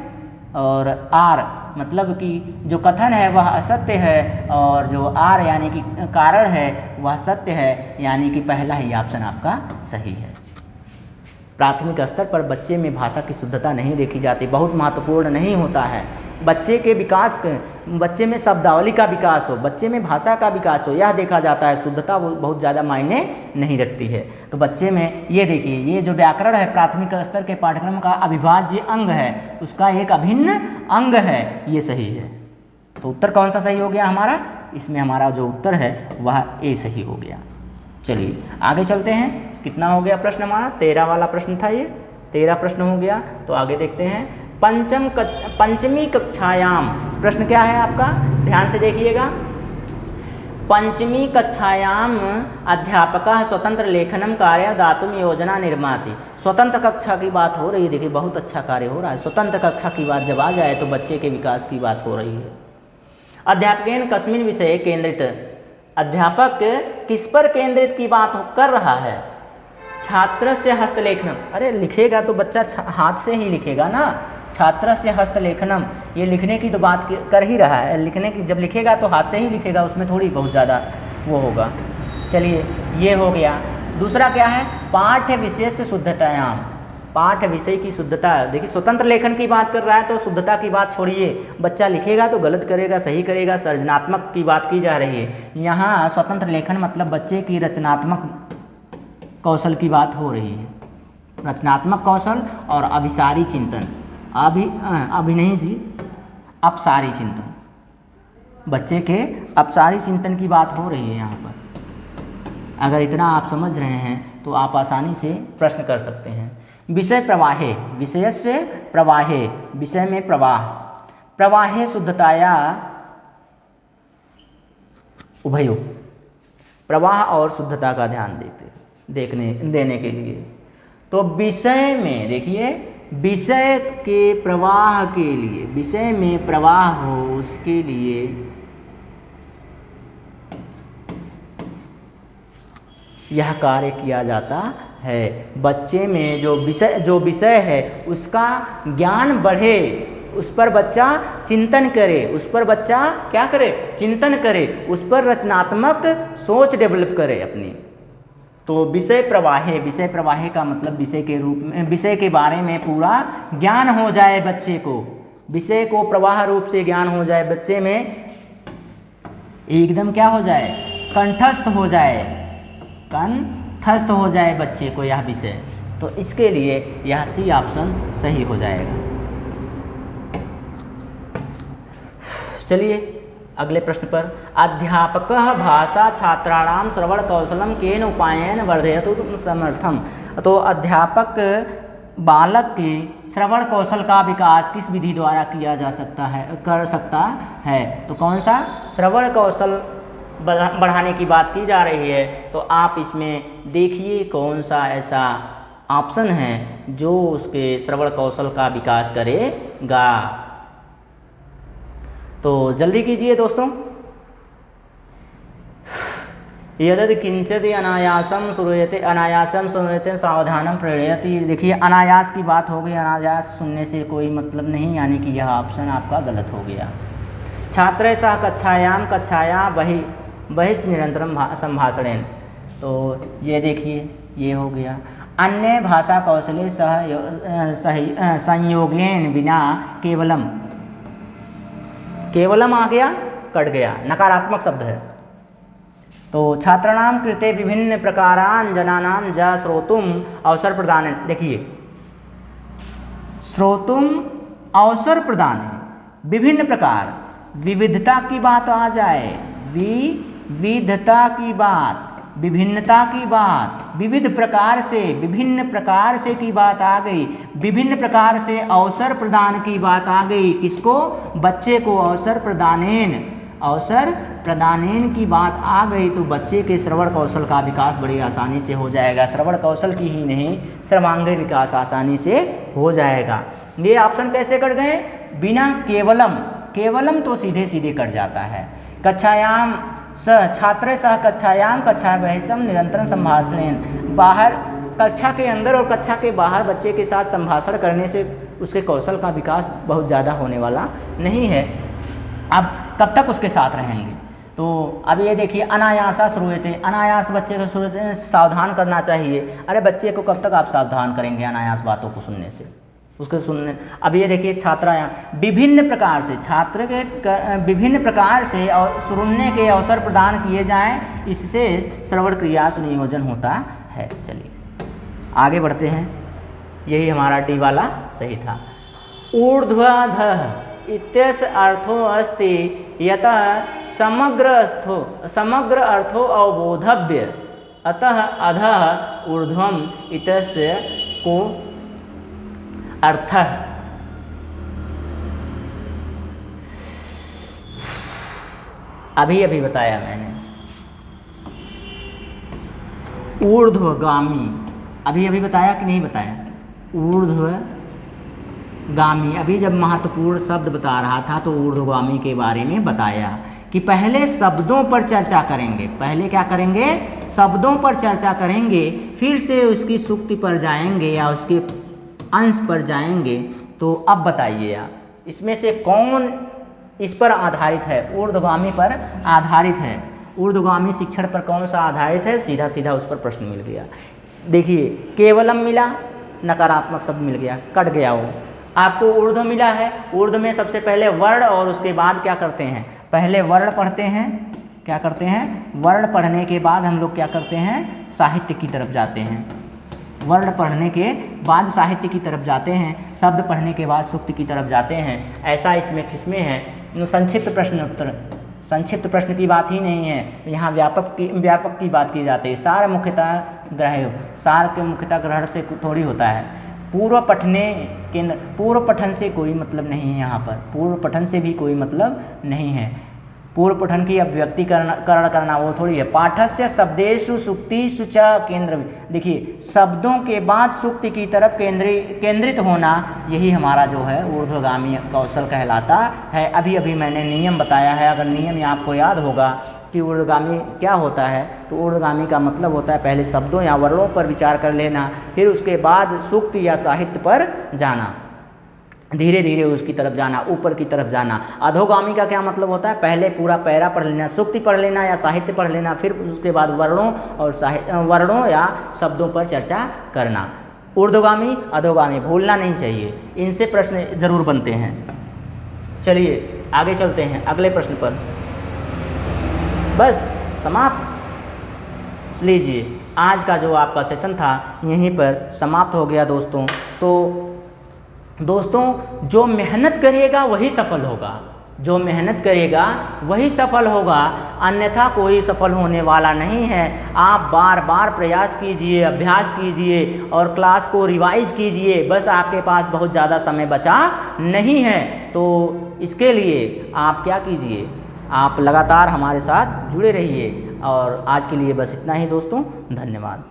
और आर मतलब कि जो कथन है वह असत्य है और जो आर यानी कि कारण है वह सत्य है, यानी कि पहला ही ऑप्शन आपका सही है। प्राथमिक स्तर पर बच्चे में भाषा की शुद्धता नहीं देखी जाती, बहुत महत्वपूर्ण नहीं होता है। बच्चे के विकास, बच्चे में शब्दावली का विकास हो, बच्चे में भाषा का विकास हो, यह देखा जाता है। शुद्धता वो बहुत ज़्यादा मायने नहीं रखती है। तो बच्चे में ये देखिए, ये जो व्याकरण है प्राथमिक स्तर के पाठ्यक्रम का अविभाज्य अंग है, उसका एक अभिन्न अंग है, ये सही है। तो उत्तर कौन सा सही हो गया हमारा, इसमें हमारा जो उत्तर है वह ए सही हो गया। चलिए आगे चलते हैं। कितना हो गया प्रश्न हमारा, 13 वाला प्रश्न था ये, 13 प्रश्न हो गया। तो आगे देखते हैं। पंचमी कक्षायाम, प्रश्न क्या है आपका, ध्यान से देखिएगा। पंचमी कक्षायाम अध्यापकः स्वतंत्र लेखनम कार्य दातुम योजना निर्माति। स्वतंत्र कक्षा की बात हो रही है, देखिए बहुत अच्छा कार्य हो रहा है। स्वतंत्र कक्षा की बात जब आ जाए तो बच्चे के विकास की बात हो रही है। अध्यापकेन कस्मिन विषय केंद्रित, अध्यापक किस पर केंद्रित की बात कर रहा है, छात्र से हस्तलेखनम। अरे लिखेगा तो बच्चा हाथ से ही लिखेगा ना, छात्र से हस्तलेखनम, ये लिखने की तो बात कर ही रहा है। लिखने की जब लिखेगा तो हाथ से ही लिखेगा, उसमें थोड़ी बहुत ज़्यादा वो होगा। चलिए ये हो गया। दूसरा क्या है, पाठ्य विषय से शुद्धतायाम, पाठ्य विषय की शुद्धता। देखिए स्वतंत्र लेखन की बात कर रहा है तो शुद्धता की बात छोड़िए, बच्चा लिखेगा तो गलत करेगा, सही करेगा, सृजनात्मक की बात की जा रही है। यहाँ स्वतंत्र लेखन मतलब बच्चे की रचनात्मक कौशल की बात हो रही है। रचनात्मक कौशल और अभिसारी चिंतन, अभी नहीं जी, अपसारी चिंतन, बच्चे के अपसारी चिंतन की बात हो रही है यहाँ पर। अगर इतना आप समझ रहे हैं तो आप आसानी से प्रश्न कर सकते हैं। विषय प्रवाहे, विषय से प्रवाहे, विषय में प्रवाह, प्रवाहे शुद्धताया उभयो, प्रवाह और शुद्धता का ध्यान देने के लिए। तो विषय में देखिए, विषय के प्रवाह के लिए, विषय में प्रवाह हो उसके लिए यह कार्य किया जाता है। बच्चे में जो विषय है उसका ज्ञान बढ़े, उस पर बच्चा चिंतन करे, उस पर बच्चा क्या करे, चिंतन करे, उस पर रचनात्मक सोच डेवलप करे अपनी। तो विषय प्रवाहे का मतलब विषय के रूप में, विषय के बारे में पूरा ज्ञान हो जाए बच्चे को, विषय को प्रवाह रूप से ज्ञान हो जाए बच्चे में, एकदम क्या हो जाए, कंठस्थ हो जाए बच्चे को यह विषय। तो इसके लिए यह सी ऑप्शन सही हो जाएगा। चलिए अगले प्रश्न पर, अध्यापकः भाषा छात्राणां श्रवण कौशलम केन उपायेन वर्धयतु समर्थम। तो अध्यापक बालक के श्रवण कौशल का विकास किस विधि द्वारा किया जा सकता है, कर सकता है। तो कौन सा श्रवण कौशल बढ़ाने की बात की जा रही है। तो आप इसमें देखिए कौन सा ऐसा ऑप्शन है जो उसके श्रवण कौशल का विकास करेगा। तो जल्दी कीजिए दोस्तों। यदि किंचित अनायासम श्रूयते सावधानम प्रेरयति। देखिए अनायास की बात हो गई, अनायास सुनने से कोई मतलब नहीं, यानी कि यह ऑप्शन आपका गलत हो गया। छात्र सह कक्षाया बहिर्निरंतरम संभाषणेन। तो ये देखिए ये हो गया। अन्य भाषा कौशले संयोगेन बिना केवलम आ गया, कट गया, नकारात्मक शब्द है। तो छात्राणाम कृते विभिन्न प्रकारान जनानाम ज श्रोतुम अवसर प्रदान। देखिए श्रोतुम अवसर प्रदान, विभिन्न प्रकार, विविधता की बात आ जाए, विविधता की बात, विभिन्नता की बात, विविध प्रकार से, विभिन्न प्रकार से की बात आ गई, विभिन्न प्रकार से अवसर प्रदान की बात आ गई। किसको, बच्चे को अवसर प्रदानेन की बात आ गई। तो बच्चे के श्रवण कौशल का विकास बड़ी आसानी से हो जाएगा। श्रवण कौशल की ही नहीं, सर्वांगीण विकास आसानी से हो जाएगा। ये ऑप्शन कैसे कट गए, बिना केवलम तो सीधे सीधे कट जाता है। कक्षायाम छात्र सह कक्षायाम कक्षा बहिषम निरंतर संभाषण। बाहर कक्षा के अंदर और कक्षा के बाहर बच्चे के साथ संभाषण करने से उसके कौशल का विकास बहुत ज़्यादा होने वाला नहीं है। अब कब तक उसके साथ रहेंगे। तो अब ये देखिए अनायासा श्रूयते, अनायास बच्चे को सावधान करना चाहिए। अरे बच्चे को कब तक आप सावधान करेंगे अनायास बातों को सुनने से, उसके सुनने। अब ये देखिए छात्रायां विभिन्न प्रकार से, छात्र के विभिन्न प्रकार से और सुनने के अवसर प्रदान किए जाएं, इससे श्रवण क्रिया सुनियोजन होता है। चलिए आगे बढ़ते हैं। यही हमारा डी वाला सही था। ऊर्ध्वधः इत्यस्य अर्थो अस्ति यतः समग्र अर्थो अवबोधव्य, अतः अधः ऊर्ध्वम इत्यस्य को अर्थ। अभी बताया मैंने ऊर्ध्वगामी, अभी बताया कि नहीं बताया, ऊर्ध्वगामी। अभी जब महत्वपूर्ण शब्द बता रहा था तो ऊर्ध्वगामी के बारे में बताया कि पहले शब्दों पर चर्चा करेंगे, पहले क्या करेंगे, शब्दों पर चर्चा करेंगे, फिर से उसकी सूक्ति पर जाएंगे या उसके अंश पर जाएंगे। तो अब बताइए आप इसमें से कौन इस पर आधारित है, ऊर्ध्वगामी पर आधारित है। ऊर्ध्वगामी शिक्षण पर कौन सा आधारित है, सीधा सीधा उस पर प्रश्न मिल गया। देखिए केवलम मिला, नकारात्मक शब्द मिल गया, कट गया वो। आपको ऊर्ध्व मिला है, ऊर्ध्व में सबसे पहले वर्ण और उसके बाद क्या करते हैं, पहले वर्ण पढ़ते हैं, क्या करते हैं, वर्ण पढ़ने के बाद हम लोग क्या करते हैं, साहित्य की तरफ जाते हैं। वर्ण पढ़ने के बाद साहित्य की तरफ जाते हैं, शब्द पढ़ने के बाद सूक्ति की तरफ जाते हैं। ऐसा इसमें किसमें है, संक्षिप्त प्रश्न उत्तर। संक्षिप्त प्रश्न की बात ही नहीं है, यहाँ व्यापक की बात की जाती है। सार मुख्यतः ग्रह, सार के मुख्यतः ग्रहण से थोड़ी होता है। पूर्व पठन से कोई मतलब नहीं है, यहाँ पर पूर्व पठन से भी कोई मतलब नहीं है। पूर्व पठन की अभिव्यक्ति करण करना वो थोड़ी है। पाठस्य शब्देषु सुक्तिषु च केंद्र। देखिए शब्दों के बाद सुक्ति की तरफ केंद्रित होना, यही हमारा जो है ऊर्ध्वगामी कौशल कहलाता है। अभी मैंने नियम बताया है, अगर नियम आपको याद होगा कि ऊर्ध्वगामी क्या होता है। तो ऊर्ध्वगामी का मतलब होता है पहले शब्दों या वर्णों पर विचार कर लेना, फिर उसके बाद सूक्ति या साहित्य पर जाना, धीरे धीरे उसकी तरफ जाना, ऊपर की तरफ जाना। अधोगामी का क्या मतलब होता है, पहले पूरा पैरा पढ़ लेना, सूक्ति पढ़ लेना या साहित्य पढ़ लेना, फिर उसके बाद वर्णों या शब्दों पर चर्चा करना। ऊर्ध्वगामी अधोगामी भूलना नहीं चाहिए, इनसे प्रश्न जरूर बनते हैं। चलिए आगे चलते हैं अगले प्रश्न पर। बस समाप्त। लीजिए आज का जो आपका सेशन था यहीं पर समाप्त हो गया दोस्तों। तो दोस्तों जो मेहनत करेगा वही सफल होगा, जो मेहनत करेगा वही सफल होगा, अन्यथा कोई सफल होने वाला नहीं है। आप बार बार प्रयास कीजिए, अभ्यास कीजिए और क्लास को रिवाइज कीजिए। बस आपके पास बहुत ज़्यादा समय बचा नहीं है, तो इसके लिए आप क्या कीजिए, आप लगातार हमारे साथ जुड़े रहिए। और आज के लिए बस इतना ही दोस्तों, धन्यवाद।